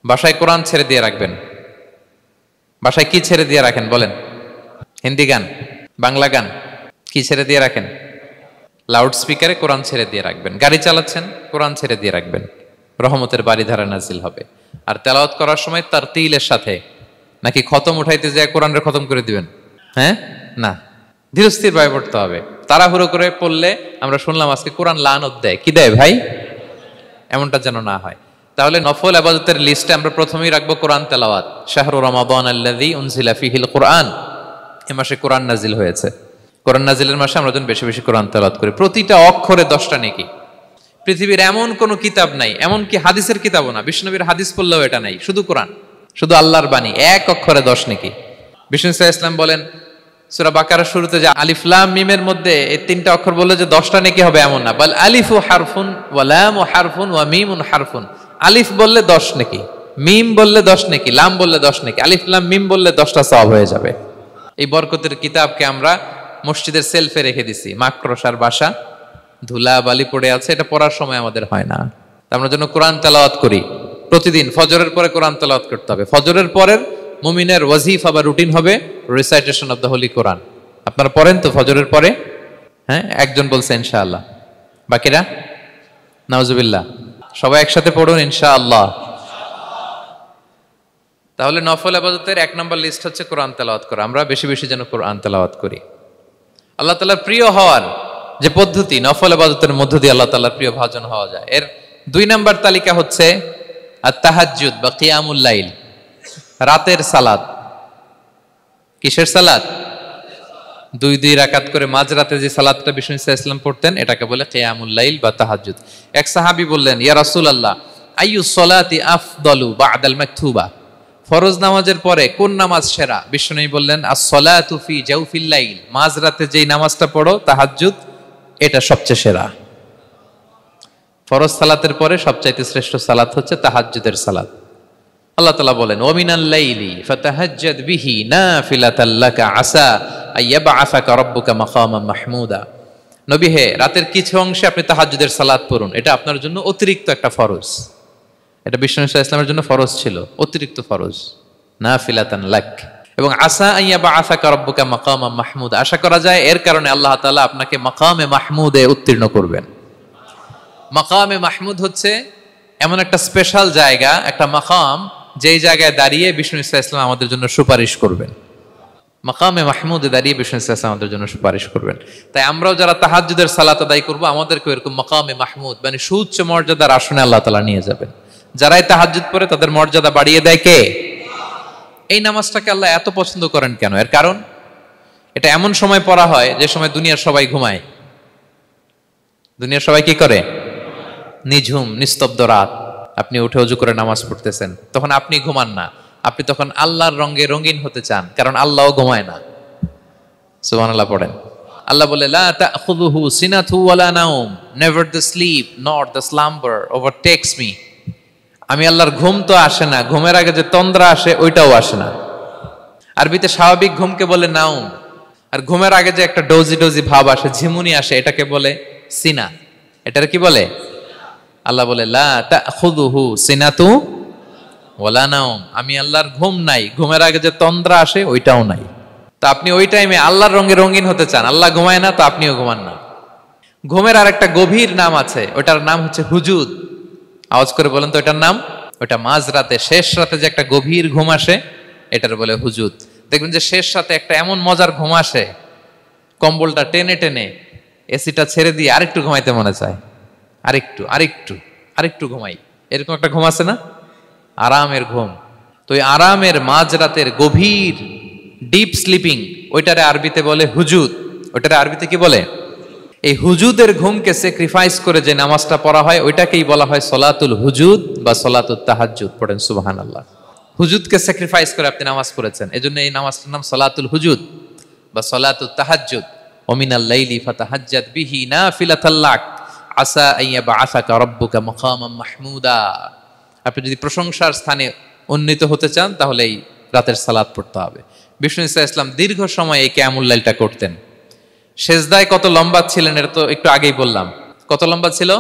বাসায় কোরআন ছেড়ে দিয়ে রাখবেন। বাসায় কি ছেড়ে দিয়ে রাখেন বলেন? হিন্দি গান, বাংলা গান, কি ছেড়ে দিয়ে রাখেন? লাউড স্পিকারে কোরআন ছেড়ে দিয়ে রাখবেন। গাড়ি চালাচ্ছেন, কোরআন ছেড়ে দিয়ে রাখবেন, রহমতের বাড়িধারা নাজিল হবে। আর তেলাওয়াত করার সময় তারতিলের সাথে, নাকি খতম উঠাইতে যায় কোরআনের খতম করে দিবেন? হ্যাঁ, না, ধীরস্থির ভাবে পড়তে হবে। তাড়াহুড়ো করে পড়লে আমরা শুনলাম আজকে কোরআন লানত দেয়, কি দেয় ভাই? এমনটা যেন না হয়। তাহলে নফল ইবাদতের লিস্টে আমরা প্রথমেই রাখবো কোরআন তেলাওয়াত। শাহরু রমাদান আল্লাযী উনজিলা ফীহিল কুরআন, এই মাসে কোরআন নাজিল হয়েছে। কোরআন নাজিলের মাসে আমরা যেন বেশি বেশি কোরআন তেলাওয়াত করি। প্রতিটা অক্ষরে 10টা নেকি। পৃথিবীর এমন কোনো কিতাব নাই, এমন কি হাদিসের কিতাবও না, বিষ্ণুনবীর হাদিস পড়লেও এটা নাই, শুধু কোরআন, শুধু আল্লাহর বাণী, এক অক্ষরে 10 নেকি। বিষ্ণু সাল্লাল্লাহু আলাইহি ওয়াসাল্লাম বলেন সূরা বাকারার শুরুতে যে আলিফ লাম মিমের মধ্যে এই 3টা অক্ষর বললে যে 10টা নেকি হবে এমন না, বল আলিফু হারফুন ওয়া লামু হারফুন ওয়া মিমুন হারফুন। আলিফ বললে 10 নেকি, মিম বললে 10 নেকি, লাম বললে 10 নেকি, আলিফ লাম মিম বললে 10টা সওয়াব হয়ে যাবে। এই বরকতের কিতাবকে আমরা মসজিদের সেলফে রেখে দিছি। মাকড়সার বাসা, ধুলা বালি পড়ে আছে, এটা পড়ার সময় আমাদের হয় না। আমরা যেন কোরআন তেলাওয়াত করি প্রতিদিন। ফজরের পরে কোরআন তেলাওয়াত করতে হবে। ফজরের পরের মুমিনের ওয়াজিফা বা রুটিন হবে রিসাইটেশন অফ দ্য হোলি কোরআন। আপনারা পড়েন তো ফজরের পরে? হ্যাঁ, একজন বলছে ইনশাআল্লাহ, বাকিরা নাউজুবিল্লাহ। সবাই একসাথে পড়ুন ইনশাআল্লাহ। তাহলে নফল ইবাদতের 1 নম্বর লিস্ট হচ্ছে কোরআন তেলাওয়াত করা। আমরা বেশি বেশি যেন কোরআন তেলাওয়াত করি। আল্লাহ তাআলার প্রিয় হওয়ার যে পদ্ধতি, নফল ইবাদতের মধ্য দিয়ে আল্লাহ তাআলার প্রিয় ভাজন হওয়া যায়। এর 2 নম্বর তালিকা হচ্ছে আত-তাহাজ্জুদ বা কিয়ামুল লাইল, রাতের সালাত। কিসের সালাত? 2 রাকাত করে মাঝরাতে যে সালাতটা বিষ্ণু সাল্লাল্লাহু আলাইহি ওয়াসাল্লাম পড়তেন, এটাকে বলে কিয়ামুল লাইল বা তাহাজ্জুদ। এক সাহাবী বললেন, ইয়া রাসূলুল্লাহ, আইয়ুস সালাতি আফদালু বা'দাল মাকতুবা, ফরজ নামাজের পরে কোন নামাজ সেরা? বিষ্ণু বললেন, আস-সালাতু ফি জাওফিল লাইল, মাঝরাতে যেই নামাজটা পড়ো তাহাজ্জুদ, এটা সবচেয়ে সেরা। ফরজ সালাতের পরে সবচাইতে শ্রেষ্ঠ সালাত হচ্ছে তাহাজ্জুদের সালাত। আল্লাহ তাআলা বলেন, ওয়া মিনাল লাইলি ফাতাহাজ্জাদ বিহি নাফিলাতাল লাকা আসা আইয়াবআসাকা রাব্বুকা মাকামান মাহমুদা। নবী হে, রাতের কিছু অংশে আপনি তাহাজ্জুদের সালাত পড়ুন, এটা আপনার জন্য অতিরিক্ত একটা ফরজ। এটা বিষ্ণু সাল্লাল্লাহু আলাইহি ওয়াসাল্লামের জন্য ফরজ ছিল, অতিরিক্ত ফরজ, নাফিলাতান লাক। এবং আসা আইয়াবআসাকা রাব্বুকা মাকামান মাহমুদা, আশা করা যায় এর কারণে আল্লাহ তাআলা আপনাকে মাকামে মাহমুদে উত্তীর্ণ করবেন। মাকামে মাহমুদ হচ্ছে এমন একটা স্পেশাল জায়গা, একটা মাকাম, যেই জায়গায় দাঁড়িয়ে বিষ্ণু সাল্লাল্লাহু আলাইহি ওয়াসাল্লাম আমাদের জন্য সুপারিশ করবেন। মাকামে মাহমুদে দাঁড়িয়ে বিষ্ণু সাল্লাল্লাহু আলাইহি ওয়াসাল্লাম আমাদের জন্য সুপারিশ করবেন। তাই আমরাও যারা তাহাজ্জুদের সালাত আদায় করব, আমাদেরকে এরকম মাকামে মাহমুদ মানে সুউচ্চ মর্যাদার আসনে আল্লাহ তাআলা নিয়ে যাবেন। যারাই তাহাজ্জুদ পড়ে তাদের মর্যাদা বাড়িয়ে দেয় কে? এই নামাজটাকে আল্লাহ এত পছন্দ করেন কেন? এর কারণ, এটা এমন সময় পড়া হয় যে সময় দুনিয়ার সবাই ঘুমায়। দুনিয়ার সবাই কি করে? নিঝুম নিস্তব্ধ রাত, আপনি উঠে ওযু করে নামাজ পড়তেছেন, তখন আপনি ঘুমান না, আপনি তখন আল্লাহর রঙে রঙিন হতে চান, কারণ আল্লাহও ঘুমায় না। সুবহানাল্লাহ পড়েন। আল্লাহ বলে, লা তাখুযুহু সিনাতু ওয়ালা নাওম, never the sleep not the slumber overtakes me. আমি আল্লাহর ঘুম তো আসে না, ঘুমের আগে যে তন্দ্রা আসে ওইটাও আসে না। আরবিতে স্বাভাবিক ঘুমকে বলে নাওম, আর ঘুমের আগে যে একটা ডোজি ডোজি ভাব আসে, ঝিমুনি আসে, এটাকে বলে সিনা। এটার কি বলে? আল্লাহ বলে, লা তাখুযুহু সিনাতু ওয়ালা নাওম, আমি আল্লাহর ঘুম নাই, ঘুমের আগে যে তন্দ্রা আসে ওইটাও নাই। তো আপনি ওই টাইমে আল্লাহর রঙে রঙিন হতে চান, আল্লাহ ঘুমায় না, তো আপনিও ঘুমান না। ঘুমের আর একটা গভীর নাম আছে, ওটার নাম হচ্ছে হুজুদ। আওয়াজ করে বলেন তো ওটার নাম। ওটা মাঝরাতে, শেষ রাতে যে একটা গভীর ঘুম আসে, এটার বলে হুজুদ। দেখবেন যে শেষ রাতে একটা এমন মজার ঘুম আসে, কম্বলটা টেনে টেনে এসিটা ছেড়ে দিয়ে আরেকটু ঘুমাইতে মনে চায়, আরেকটু আরেকটু আরেকটু ঘুমাই, এরকম একটা ঘুম আছে না? আরামের ঘুম। তো এই আরামের মাঝরাতের গভীর ডিপ স্লিপিং, ওইটারে আরবিতে বলে হুজুদ। ওইটারে আরবিতে কি বলে? এই হুজুদের ঘুমকে স্যাক্রিফাইস করে যে নামাজটা পড়া হয় ওইটাকেই বলা হয় সলাতুল হুজুদ বা সলাতুত তাহাজ্জুদ। পড়েন সুবহানাল্লাহ। হুজুদকে স্যাক্রিফাইস করে আপনি নামাজ পড়েছেন, এজন্য এই নামাজটার নাম সলাতুল হুজুদ বা সলাতুত তাহাজ্জুদ। ওয়া মিনাল লাইলি ফাতাহাজ্জাদ বিহি নাফিলাতাল লাক আসা আইয়া বাআসাকা রাব্বুকা মাকামান মাহমুদা। আপনি যদি প্রশংসার স্থানে উন্নীত হতে চান তাহলে এই রাতের সালাত পড়তে হবে। বিষ্ণু ইসা ইসলাম দীর্ঘ সময় এই কিয়ামুল লাইলটা করতেন। সেজদায় কত লম্বা ছিলেন এটা তো একটু আগেই বললাম। কত লম্বা ছিল?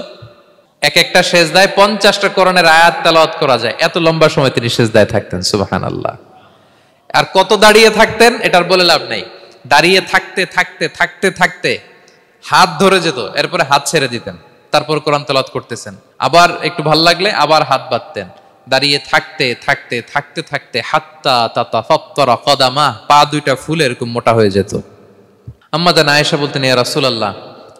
এক একটা সেজদায় 50টা কোরআনের আয়াত তেলাওয়াত করা যায়, এত লম্বা সময় তিনি সেজদায় থাকতেন। সুবহানাল্লাহ। আর কত দাঁড়িয়ে থাকতেন এটার বলে লাভ নাই। দাঁড়িয়ে থাকতে থাকতে থাকতে থাকতে হাত ধরে যেত, এরপরে হাত ছেড়ে দিতেন, তারপর কোরআন তেলাওয়াত করতেছেন। আবার একটু ভাল লাগলে আবার হাত বাঁধতেন। দাঁড়িয়ে থাকতে থাকতে থাকতে থাকতে হাত্তা তাতাফাত্তারা কদামা, পা দুইটা ফুলে এরকম মোটা হয়ে যেত। আম্মা জান আয়েশা বলতেন, ইয়া রাসূলুল্লাহ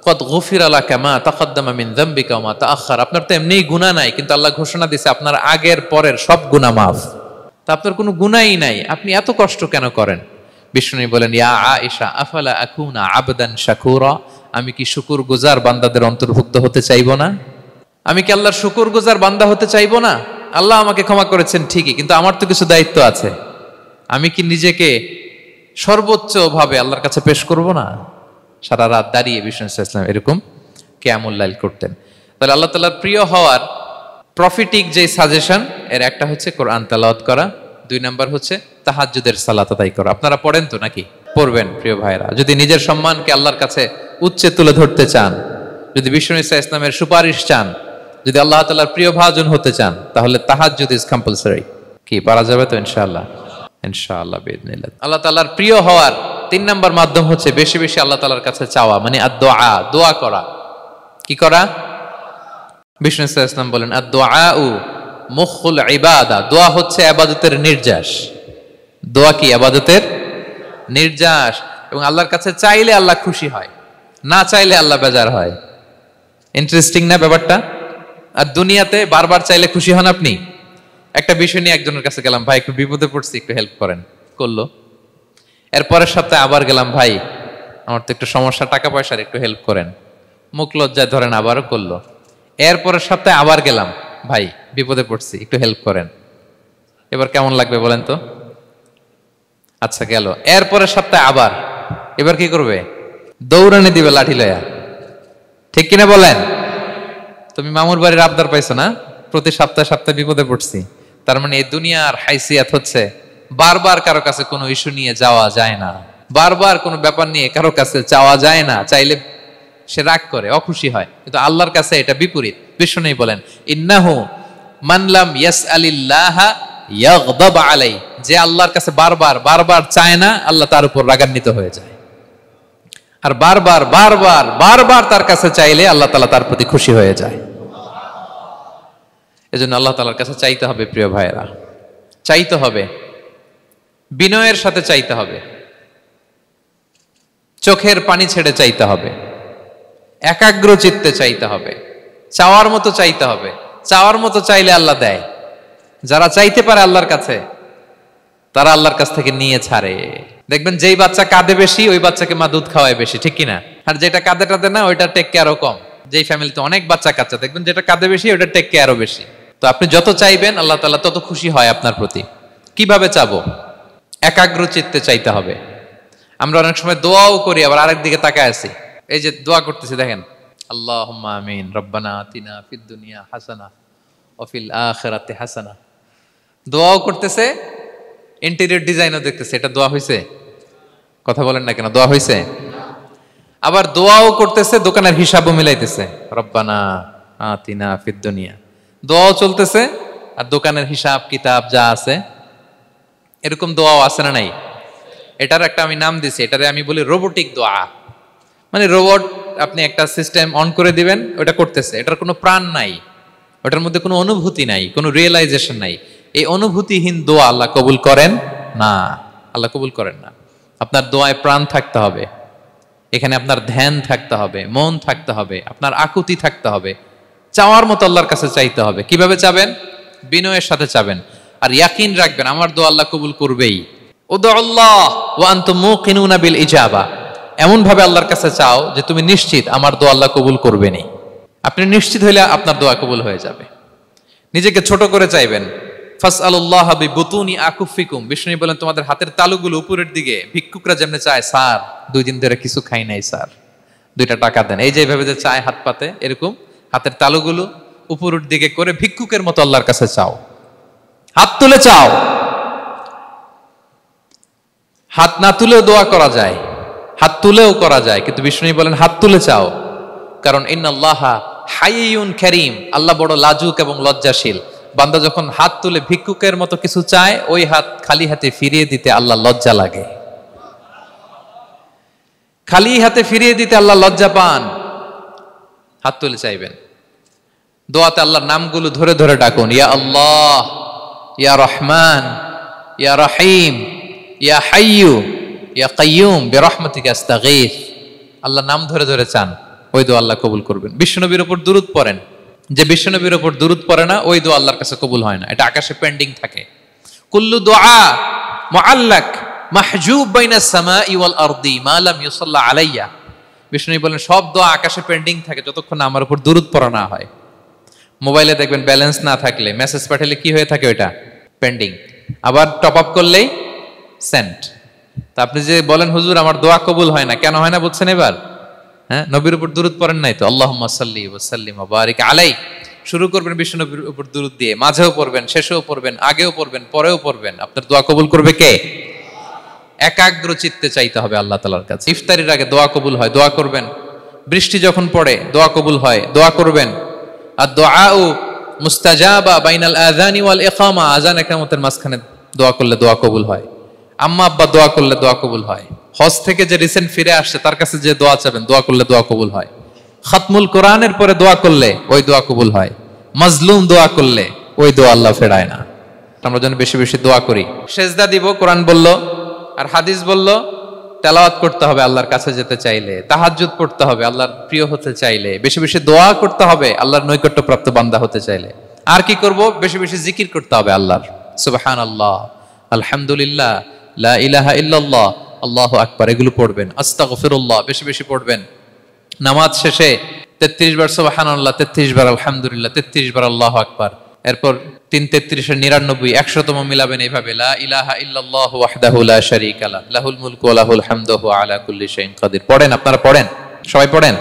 কদ গুফিরা লাকা মা তাকদ্দামা মিন যামবিকা ওয়া মা তাআখার। আপনার তো এমনিই গুনাহ নাই, কিন্তু আল্লাহ ঘোষণা দিয়েছে আপনার আগের পরের সব গুনাহ মাফ। তা আপনার কোনো গুনাহই নাই, আপনি এত কষ্ট কেন করেন? বিষ্ণু বলেন, ইয়া আয়েশা আফালা আকুনা আবদান শাকুরা, আমি কি শুকরগুজার বান্দাদের অন্তর্ভুক্ত হতে চাইবো না? আমি কি আল্লাহর শুকরগুজার বান্দা হতে চাইবো না? আল্লাহ আমাকে ক্ষমা করেছেন ঠিকই, কিন্তু আমার তো কিছু দায়িত্ব আছে। আমি কি নিজেকে সর্বোচ্চ ভাবে আল্লাহর কাছে পেশ করব না? সারা রাত দাঁড়িয়ে বিষ্ণু ইসলাম এরকম কিয়ামুল লাইল করতেন। তাহলে আল্লাহ তাআলার প্রিয় হওয়ার প্রফিটিক যে সাজেশন, এর একটা হচ্ছে কোরআন তেলাওয়াত করা, 2 নাম্বার হচ্ছে তাহাজ্জুদের সালাত আদায় করা। আপনারা পড়েন তো নাকি? পড়বেন প্রিয় ভাইরা। যদি নিজের সম্মানকে আল্লাহর কাছে উচ্চে তুলে ধরতে চান, যদি বিষ্ণু ইসলামের সুপারিশ চান, যদি আল্লাহ তাআলার প্রিয় ভাজন হতে চান, তাহলে তাহাজ্জুদ ইজ কম্পালসরি। কি পারা যাবে তো? ইনশাআল্লাহ, ইনশাআল্লাহ বিইذنিল্লাহ। আল্লাহ তাআলার প্রিয় হওয়ার 3 নাম্বার মাধ্যম হচ্ছে বেশি বেশি আল্লাহ তাআলার কাছে চাওয়া, মানে আদ-দুআ, দোয়া করা। কি করা? বিষ্ণু ইসলাম বলেন, আদ-দুআউ মুখুল ইবাদা, দোয়া হচ্ছে ইবাদতের নির্যাস। দোয়া কি? ইবাদতের নির্যাস। এবং আল্লাহর কাছে চাইলে আল্লাহ খুশি হয়, না চাইলে আল্লাহ বেজার হয়। ইন্টারেস্টিং না ব্যাপারটা? আর দুনিয়াতে বারবার চাইলে খুশি হন আপনি? একটা বিষয় নিয়ে একজনের কাছে গেলাম, ভাই একটু বিপদে পড়ছি, একটু হেল্প করেন, করলো। এরপরের সপ্তাহে আবার গেলাম, ভাই আমার তো একটু সমস্যা, টাকা পয়সার, একটু হেল্প করেন। মুখ লজ্জায় ধরেন, আবারও করলো। এরপরের সপ্তাহে আবার গেলাম, ভাই বিপদে পড়ছি, একটু হেল্প করেন। এবার কেমন লাগবে বলেন তো? আচ্ছা গেল। এরপরের সপ্তাহে আবার, এবার কি করবে? দৌড়ানি দিবে লাঠি লয়া। ঠিক কিনা বলেন? তুমি মামুর বাড়ির আবদার পাইছো না, প্রতি সপ্তাহে সপ্তাহে বিপদে পড়ছি। তার মানে এই দুনিয়ার হাইসিয়াত হচ্ছে বারবার কারো কাছে কোনো ইস্যু নিয়ে যাওয়া যায় না, বারবার কোনো ব্যাপার নিয়ে কারো কাছে চাওয়া যায় না। চাইলে সে রাগ করে, অখুশি হয়, কিন্তু আল্লাহর কাছে এটা বিপরীত। বিষ্ণু বলেন, ইন্নাহু মান লাম ইয়াসআলিল্লাহা ইয়াগদাব আলাই, যে আল্লাহর কাছে বারবার বারবার চায় না, আল্লাহ তার উপর রাগান্বিত হয়ে যায়। আর বারবার বারবার বারবার তার কাছে চাইলে আল্লাহ তাআলা তার প্রতি খুশি হয়ে যায়। এজন্য আল্লাহ তাআলার কাছে চাইতে হবে প্রিয় ভাইয়েরা, চাইতে হবে, বিনয়ের সাথে চাইতে হবে, চোখের পানি ছেড়ে চাইতে হবে, একাগ্র চিত্তে চাইতে হবে, চাওয়ার মতো চাইতে হবে। চাওয়ার মতো চাইলে আল্লাহ দেয়। যারা চাইতে পারে আল্লাহর কাছে, তারা আল্লাহর কাছ থেকে নিয়ে ছাড়ে। দেখবেন যেই বাচ্চা কাঁদে বেশি, ওই বাচ্চাকে মা দুধ খাওয়ায় বেশি, ঠিক কিনা? আর যেটা কাঁদে টাদে না, ওইটা টেক কেয়ারও কম। যেই ফ্যামিলিতে অনেক বাচ্চা কাচ্চা, দেখবেন যেটা কাঁদে বেশি, ওইটা টেক কেয়ারও বেশি। তো আপনি যত চাইবেন আল্লাহ তাআলা তত খুশি হয় আপনার প্রতি। কিভাবে চাবো? একাগ্র চিত্তে চাইতে হবে। আমরা অনেক সময় দোয়াও করি, আবার আরেক দিকে তাকায় আছি। এই যে দোয়া করতেছি, দেখেন, আল্লাহুম্মা আমিন, রব্বানা আতিনা ফিদ দুনিয়া হাসানা ওয়া ফিল আখিরাতি হাসানা। দোয়াও করতেছে, ইন্টেরিয়র ডিজাইনও দেখতেছে। এটা দোয়া হইছে? কথা বলেন না কেন? দোয়া হইছে? আবার দোয়াও করতেছে, দোকানের হিসাবও মিলাইতেছে, রব্বানা আতিনা ফিদ দুনিয়া। দোয়াও চলতেছে আর দোকানের হিসাব কিতাব যা আছে, এরকম দোয়াও আছে না নাই? এটার একটা আমি নাম দিছি, এটারে আমি বলি রোবোটিক দোয়া। মানে রোবট, আপনি একটা সিস্টেম অন করে দিবেন, ওটা করতেছে, এটার কোনো প্রাণ নাই, ওটার মধ্যে কোনো অনুভূতি নাই, কোনো রিয়েলাইজেশন নাই। এই অনুভূতিহীন দোয়া আল্লাহ কবুল করেন না, আল্লাহ কবুল করেন না। আপনার দোয়ায় প্রাণ থাকতে হবে, এখানে আপনার ধ্যান থাকতে হবে, মন থাকতে হবে, আপনার আকুতি থাকতে হবে, চাওয়ার মতো আল্লাহর কাছে চাইতে হবে। কিভাবে চাবেন? বিনয়ের সাথে চাবেন, আর ইয়াকিন রাখবেন আমার দোয়া আল্লাহ কবুল করবেই। উদুল্লাহ ওয়া আনতুম মুকিনুনা বিল ইজাবা, এমন ভাবে আল্লাহর কাছে চাও যে তুমি নিশ্চিত আমার দোয়া আল্লাহ কবুল করবেনই। আপনি নিশ্চিত হইলে আপনার দোয়া কবুল হয়ে যাবে। নিজেকে ছোট করে চাইবেন। ফাসআলুল্লাহ বিবুতুনি আকুফিকুম, বিষ্ণু বলেন তোমাদের হাতের তালুগুলো উপরের দিকে, ভিক্ষুকরা যেমনে চায় স্যার 2 দিন ধরে কিছু খাই নাই স্যার 2টা টাকা দেন, এই যে এইভাবে যে চায় হাত পাতে, এরকম হাতের তালুগুলো উপরের দিকে করে ভিক্ষুকের মতো আল্লাহর কাছে চাও, হাত তুলে চাও। হাত না তুলেও দোয়া করা যায়, হাত তুলেও করা যায়, কিন্তু বিষ্ণু বলেন হাত তুলে চাও, কারণ ইন্নাল্লাহা হাইয়ুন কারীম, আল্লাহ বড় লাজুক এবং লজ্জাশীল। বান্দা যখন হাত তুলে ভিক্ষুকের মতো কিছু চায়, ওই হাত খালি হাতে ফিরিয়ে দিতে আল্লাহ লজ্জা লাগে, খালি হাতে ফিরিয়ে দিতে আল্লাহ লজ্জা পান। হাত তুলে চাইবেন। দোয়াতে আল্লাহর নামগুলো ধরে ধরে ডাকুন, ইয়া আল্লাহ, ইয়া রহমান, ইয়া রহিম, ইয়া হাইয়ু, ইয়া কাইয়ুম বিরহমাতিকা আস্তাগীথ। আল্লাহর নাম ধরে ধরে চান, ওই দোয়া আল্লাহ কবুল করবেন। বিশ্বনবীর উপর দুরূদ পড়েন, যে বিশ্বনবীর উপর দুরূদ পড়ে না ওই দোয়া আল্লাহর কাছে কবুল হয় না, এটা আকাশে পেন্ডিং থাকে। কুল্লু দুআ মুআল্লাক মাহজুব বাইনাস সামাই ওয়াল আরদি মা লাম ইউসাল্লা আলাইয়া। বিষ্ণু বলেন সব দোয়া আকাশে পেন্ডিং থাকে যতক্ষণ আমার উপর দুরূদ পড়া না হয়। মোবাইলে দেখবেন ব্যালেন্স না থাকলে মেসেজ পাঠালে কি হয়ে থাকে, ওটা পেন্ডিং, আবার টপ আপ করলেই সেন্ট। তা আপনি যে বলেন হুজুর আমার দোয়া কবুল হয় না, কেন হয় না বুঝছেন এবার? হ্যাঁ, নবীর উপর দুরূদ পড়েন নাই তো। আল্লাহুম্মা সাল্লি ওয়া সাল্লিম ওয়া বারিক আলাই, শুরু করবেন বিশ্ব নবীর উপর দুরূদ দিয়ে, মাঝেও পড়বেন, শেষেও পড়বেন, আগেও পড়বেন, পরেও পড়বেন। আপনার দোয়া কবুল করবে কে? একাগ্র চিত্তে চাইতে হবে আল্লাহ তাআলার কাছে। ইফতারির আগে দোয়া কবুল হয়, দোয়া করবেন। বৃষ্টি যখন পড়ে দোয়া কবুল হয়, দোয়া করবেন। আর দুআউ মুস্তাজাবা বাইনাল আযানি ওয়াল ইকামা, আযান ইকামতের মাঝখানে দোয়া করলে দোয়া কবুল হয়। আম্মা আব্বা দোয়া করলে দোয়া কবুল হয়। হজ থেকে যে রিসেন্ট ফিরে আসছে তার কাছে যে দোয়া চাবেন, দোয়া করলে দোয়া কবুল হয়। খাতমুল কোরআনের পরে দোয়া করলে ওই দোয়া কবুল হয়। মাজলুম দোয়া করলে ওই দোয়া আল্লাহ ফেরায় না। আমরা যেন বেশি বেশি দোয়া করি। সেজদা দিব, কোরআন বলল আর হাদিস বলল তেলাওয়াত করতে হবে আল্লাহর কাছে যেতে চাইলে, তাহাজ্জুদ পড়তে হবে আল্লাহর প্রিয় হতে চাইলে, বেশি বেশি দোয়া করতে হবে আল্লাহর নৈকট্যপ্রাপ্ত বান্দা হতে চাইলে। আর কি করব? বেশি বেশি জিকির করতে হবে আল্লাহর। সুবহানাল্লাহ, আলহামদুলিল্লাহ, লা ইলাহা ইল্লাল্লাহ, আল্লাহু আকবার, এগুলো পড়বেন। আস্তাগফিরুল্লাহ বেশি বেশি পড়বেন। নামাজ শেষে 33 বার সুবহানাল্লাহ, 33 বার আলহামদুলিল্লাহ, 33 বার আল্লাহু আকবার। এরপর 3 33 99 100তম মিলাবেন এইভাবে, লা ইলাহা ইল্লাল্লাহু ওয়াহদাহু লা শারীকা লাহু লাহুল মুলকু ওয়া লাহুল হামদু ওয়া আলা কুল্লি শাইইন কাদির। পড়েন, আপনারা পড়েন, সবাই পড়েন।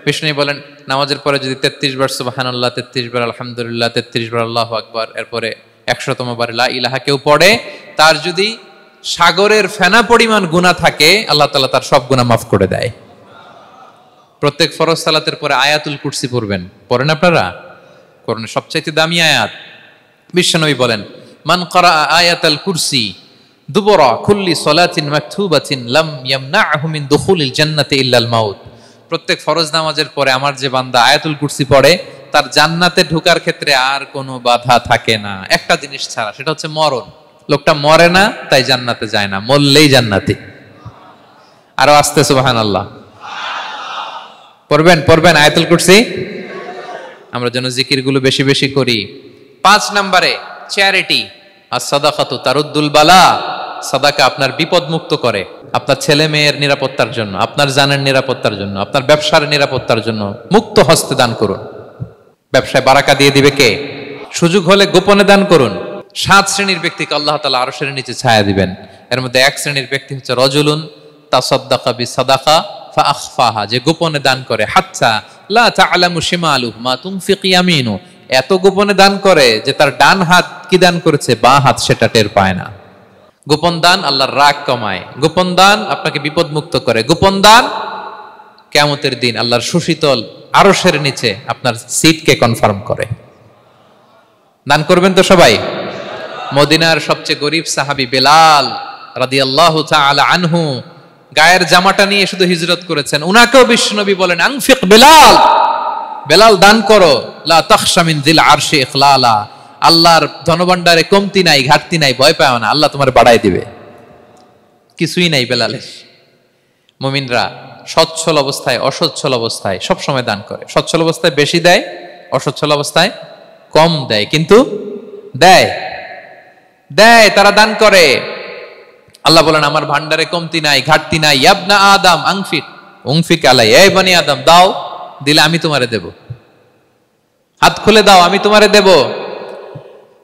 বিষ্ণু বলেন নামাজের পরে যদি 33 বার সুবহানাল্লাহ, 33 বার আলহামদুলিল্লাহ, 33 বার আল্লাহু আকবার, এরপরে 100তম বার লা ইলাহা কেউ পড়ে, তার যদি সাগরের ফেনা পরিমাণ গুনাহ থাকে আল্লাহ তাআলা তার সব গুনাহ মাফ করে দেয়। প্রত্যেক ফরজ সালাতের পরে আয়াতুল কুরসি পড়বেন। পড়েন আপনারা? কোরআনের সবচেয়ে দামি আয়াত। বিশ্বনবী বলেন মান ক্বারা আয়াতাল কুরসি দুবরা কুল্লি সালাতিন মাকতুবাতিন লাম ইয়ামনাহু মিন দুখুলিল জান্নাতি ইল্লাল মাউত। প্রত্যেক ফরজ নামাজের পরে আমার যে বান্দা আয়াতুল কুরসি পড়ে তার জান্নাতে ঢোকার ক্ষেত্রে আর কোনো বাধা থাকে না, একটা জিনিস ছাড়া, সেটা হচ্ছে মরণ। লোকটা মরে না তাই জান্নাতে যায় না, মরলেই জান্নাতি। আরো আস্তে সুবহানাল্লাহ পড়বেন, পড়বেন আয়াতুল কুরসি। আমরা যেন জিকিরগুলো বেশি বেশি করি। 5 নম্বরে চ্যারিটি আর সাদাকাতু তারুদ্দুল বালা। সাদাকা আপনার বিপদ মুক্ত করে, আপনার ছেলে মেয়ের নিরাপত্তার জন্য, আপনার জানের নিরাপত্তার জন্য, আপনার ব্যবসার নিরাপত্তার জন্য মুক্ত হস্তে দান করুন। ব্যবসায় বারাকা দিয়ে দিবে কে? সুযোগ হলে গোপনে দান করুন। 7 শ্রেণীর ব্যক্তিকে আল্লাহ তাআলা আরশের নিচে ছায়া দিবেন। এর মধ্যে 1 শ্রেণীর ব্যক্তি হচ্ছে রজুলুন তাসাদ্দাকা বিসাদাকা ফাআখফাহা, যে গোপনে দান করে, হাত্তা লা তা'লামু শিমালুহু মা তুনফিকু ইয়ামিনু, এত গোপনে দান করে যে তার ডান হাত কি দান করেছে বাঁ হাত সেটা টের পায় না। গোপন দান আল্লাহর রাগ কমায়, গোপন দান আপনাকে বিপদ মুক্ত করে, গোপন দান কিয়ামতের দিন আল্লাহর সুশীতল আরশের নিচে আপনার সিটকে কনফার্ম করে। দান করবেন তো সবাই। মদিনার সবচেয়ে গরিব সাহাবী বেলাল রাদিয়াল্লাহু তাআলা আনহু গায়ের জামাটা নিয়ে শুধু হিজরত করেছেন, উনাকেও বিশ্বনবী বলেন আনফিক বেলাল, বেলাল দান করো, লা তাখশা মিন যিল আরশি ইখলালা, আল্লাহর ধনভাণ্ডারে কমতি নাই, ঘাটতি নাই, ভয় পাও না, আল্লাহ তোমার বাড়ায় দিবে। কিছুই নাই বেলালের। মুমিনরা সচ্ছল অবস্থায় অসচ্ছল অবস্থায় সব সময় দান করে। সচ্ছল অবস্থায় বেশি দেয়, অসচ্ছল অবস্থায় কম দেয়, কিন্তু দেয় দেয়, তারা দান করে। আল্লাহ বলেন আমার ভান্ডারে কমতি নাই, ঘাটতি নাই। ইয়াবনা আদম আনফিক উনফিক আলাই, এই বনি আদম দাও, দিলে আমি তোমারে দেব। হাত খুলে দাও, আমি তোমারে দেব।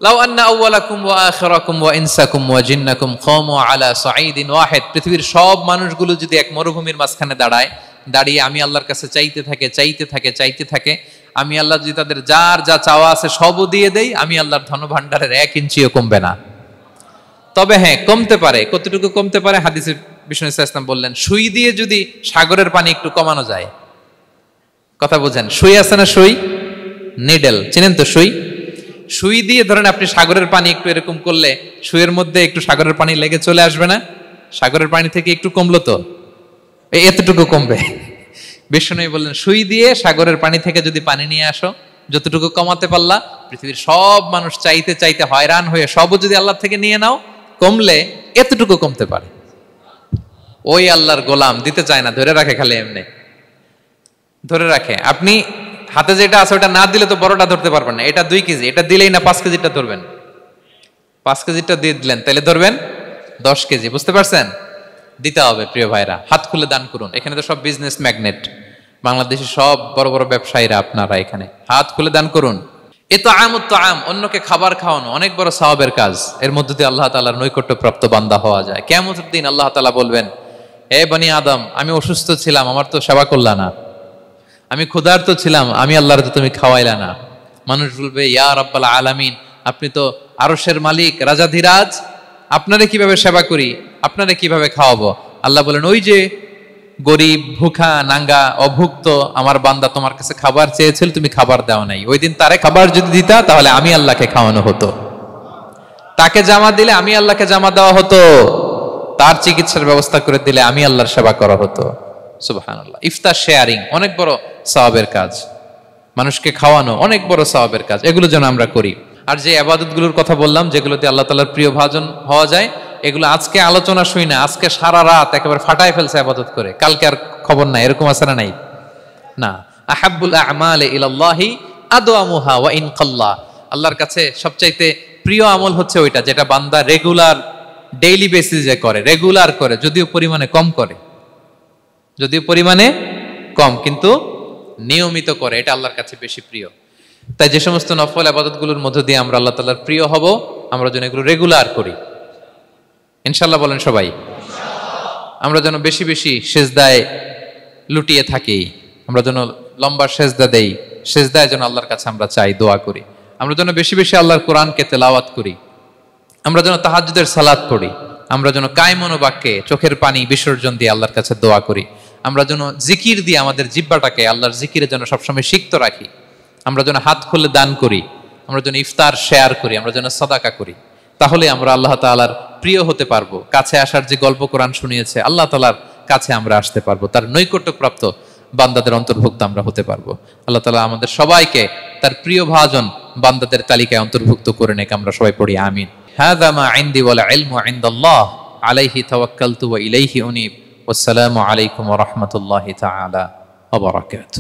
লাউ আন্না আউওয়ালাকুম ওয়া আখিরাকুম ওয়া ইনসাকুম ওয়া জিন্নাকুম কামু আলা সাঈদিন ওয়াহিদ, পৃথিবীর সব মানুষগুলো যদি এক মরুভূমির মাঝখানে দাঁড়িয়ে আমি আল্লাহর কাছে চাইতে থাকে, আমি আল্লাহ যদি তাদের যার যা চাওয়া আছে সবও দিয়ে দেই, আমি আল্লাহর ধন ভান্ডারের 1 ইঞ্চিও কমবে না। তবে হ্যাঁ, কমতে পারে। কতটুকু কমতে পারে? হাদিসে বিষ্ণু ইসলাম বললেন, সুই দিয়ে যদি সাগরের পানি একটু কমানো যায়। কথা বুঝেন? সুই আছে না, সুই, নিডেল, চিনেন তো সুই? সুই দিয়ে ধরেন আপনি সাগরের পানি একটু এরকম করলে সুইয়ের মধ্যে একটু সাগরের পানি লেগে চলে আসবে না? সাগরের পানি থেকে একটু কমলো তো, এতটুকু কমবে। বিষ্ণু বললেন, সুই দিয়ে সাগরের পানি থেকে যদি পানি নিয়ে আসো, যতটুকু কমাতে পারলা, পৃথিবীর সব মানুষ চাইতে হয়রান হয়ে সবও যদি আল্লাহ থেকে নিয়ে নাও, কমলে এতটুকু কমতে পারে। ওই আল্লাহর গোলাম দিতে চায় না, ধরে রাখে, খালি এমনি ধরে রাখে। আপনি হাতে যেটা আছে ওটা না দিলে তো বড়টা ধরতে পারবেন না। এটা 2 কেজি, এটা দিলেই না 5 কেজিটা ধরবেন। 5 কেজিটা দিয়ে দিলেন, তাহলে ধরবেন 10 কেজি। বুঝতে পারছেন? দিতে হবে প্রিয় ভাইরা, হাত খুলে দান করুন। এখানে তো সব বিজনেস ম্যাগনেট, বাংলাদেশের সব বড় বড় ব্যবসায়ীরা আপনারা এখানে, হাত খুলে দান করুন। এ তো আম, অন্যকে খাবার খাওয়ানো অনেক বড় সওয়াবের কাজ। এর মধ্যে দিয়ে আল্লাহ তাআলার নৈকট্য প্রাপ্ত বান্দা হওয়া যায়। কিয়ামতের দিন আল্লাহ তাআলা বলবেন, হে বনি আদম, আমি অসুস্থ ছিলাম, আমার তো সেবা করলা না। আমি ক্ষুধার্ত ছিলাম, আমি আল্লাহর তো তুমি খাওয়াইলা না। মানুষ বলবে, ইয়া রাব্বাল আলামিন, আপনি তো আরশের মালিক, রাজাধিরাজ, আপনারে কিভাবে সেবা করি, আপনারে কিভাবে খাওয়াবো? আল্লাহ বলেন, ওই যে গরিব, ভুখা, নাঙ্গা, অভুক্ত আমার বান্দা তোমার কাছে খাবার চেয়েছিল, তুমি খাবার দাও নাই। ওই দিন তারে খাবার যদি দিতা, তাহলে আমি আল্লাহকে খাওয়ানো হতো। তাকে জামা দিলে আমি আল্লাহকে জামা দেওয়া হতো। তার চিকিৎসার ব্যবস্থা করে দিলে আমি আল্লাহর সেবা করা হতো। সুবহানাল্লাহ। ইফতার শেয়ারিং অনেক বড় সওয়াবের কাজ, মানুষকে খাওয়ানো অনেক বড় সওয়াবের কাজ। এগুলো যেন আমরা করি। আর যে ইবাদতগুলোর কথা বললাম, যেগুলোতে আল্লাহ তাআলার প্রিয় ভাজন হওয়া যায়, এগুলো আজকে আলোচনা শুই না, আজকে সারা রাত একেবারে ফাটায় ফেলছে ইবাদত করে, কালকে আর খবর নাই, এরকম আছে না? নাই না। আহাব্বুল আ'মালি ইলাল্লাহি আদওয়ামুহা ওয়া ইন কাল্লা, আল্লাহর কাছে সবচাইতে প্রিয় আমল হচ্ছে ওইটা যেটা বান্দা রেগুলার, ডেইলি বেসিসে করে, রেগুলার করে, যদিও পরিমাণে কম, কিন্তু নিয়মিত করে, এটা আল্লাহর কাছে বেশি প্রিয়। তাই যে সমস্ত নফল ইবাদতগুলোর মধ্য দিয়ে আমরা আল্লাহ তাআলার প্রিয় হব, আমরা যেন এগুলো রেগুলার করি, ইনশাআল্লাহ। বলেন সবাই, আমরা যেন বেশি বেশি সেজদায় লুটিয়ে থাকি, আমরা যেন লম্বা সেজদা দেই, সেজদায় যেন আল্লাহর কাছে আমরা চাই, দোয়া করি। আমরা যেন বেশি বেশি আল্লাহর কোরআনকে তেলাওয়াত করি, আমরা যেন তাহাজ্জুদের সালাত পড়ি, আমরা যেন কায়মন বাক্যে চোখের পানি বিসর্জন দিয়ে আল্লাহর কাছে দোয়া করি, আমরা যেন জিকির দিয়ে আমাদের জিহ্বাটাকে আল্লাহর জিকিরে যেন সবসময় সিক্ত রাখি, আমরা যেন হাত খুলে দান করি, আমরা যেন ইফতার শেয়ার করি, আমরা যেন সাদাকা করি। তাহলে আমরা আল্লাহ তাআলার প্রিয় হতে পারবো। কাছে আসার যে গল্প কোরআন শুনিয়েছে, আল্লাহ তাআলার কাছে আমরা আসতে পারবো, তার নৈকট্যপ্রাপ্ত বান্দাদের অন্তর্ভুক্ত আমরা হতে পারবো। আল্লাহ তাআলা আমাদের সবাইকে তার প্রিয় ভাজন বান্দাদের তালিকায় অন্তর্ভুক্ত করে নেক। আমরা সবাই পড়ি আমিন। হাযা মা ইনদি ওয়াল ইলমু ইনদাল্লাহ আলাইহি তাওয়াক্কালতু ওয়া ইলাইহি উনীব। ওয়াসসালামু আলাইকুম ওয়া রাহমাতুল্লাহি তাআলা ওয়া বারাকাতুহু।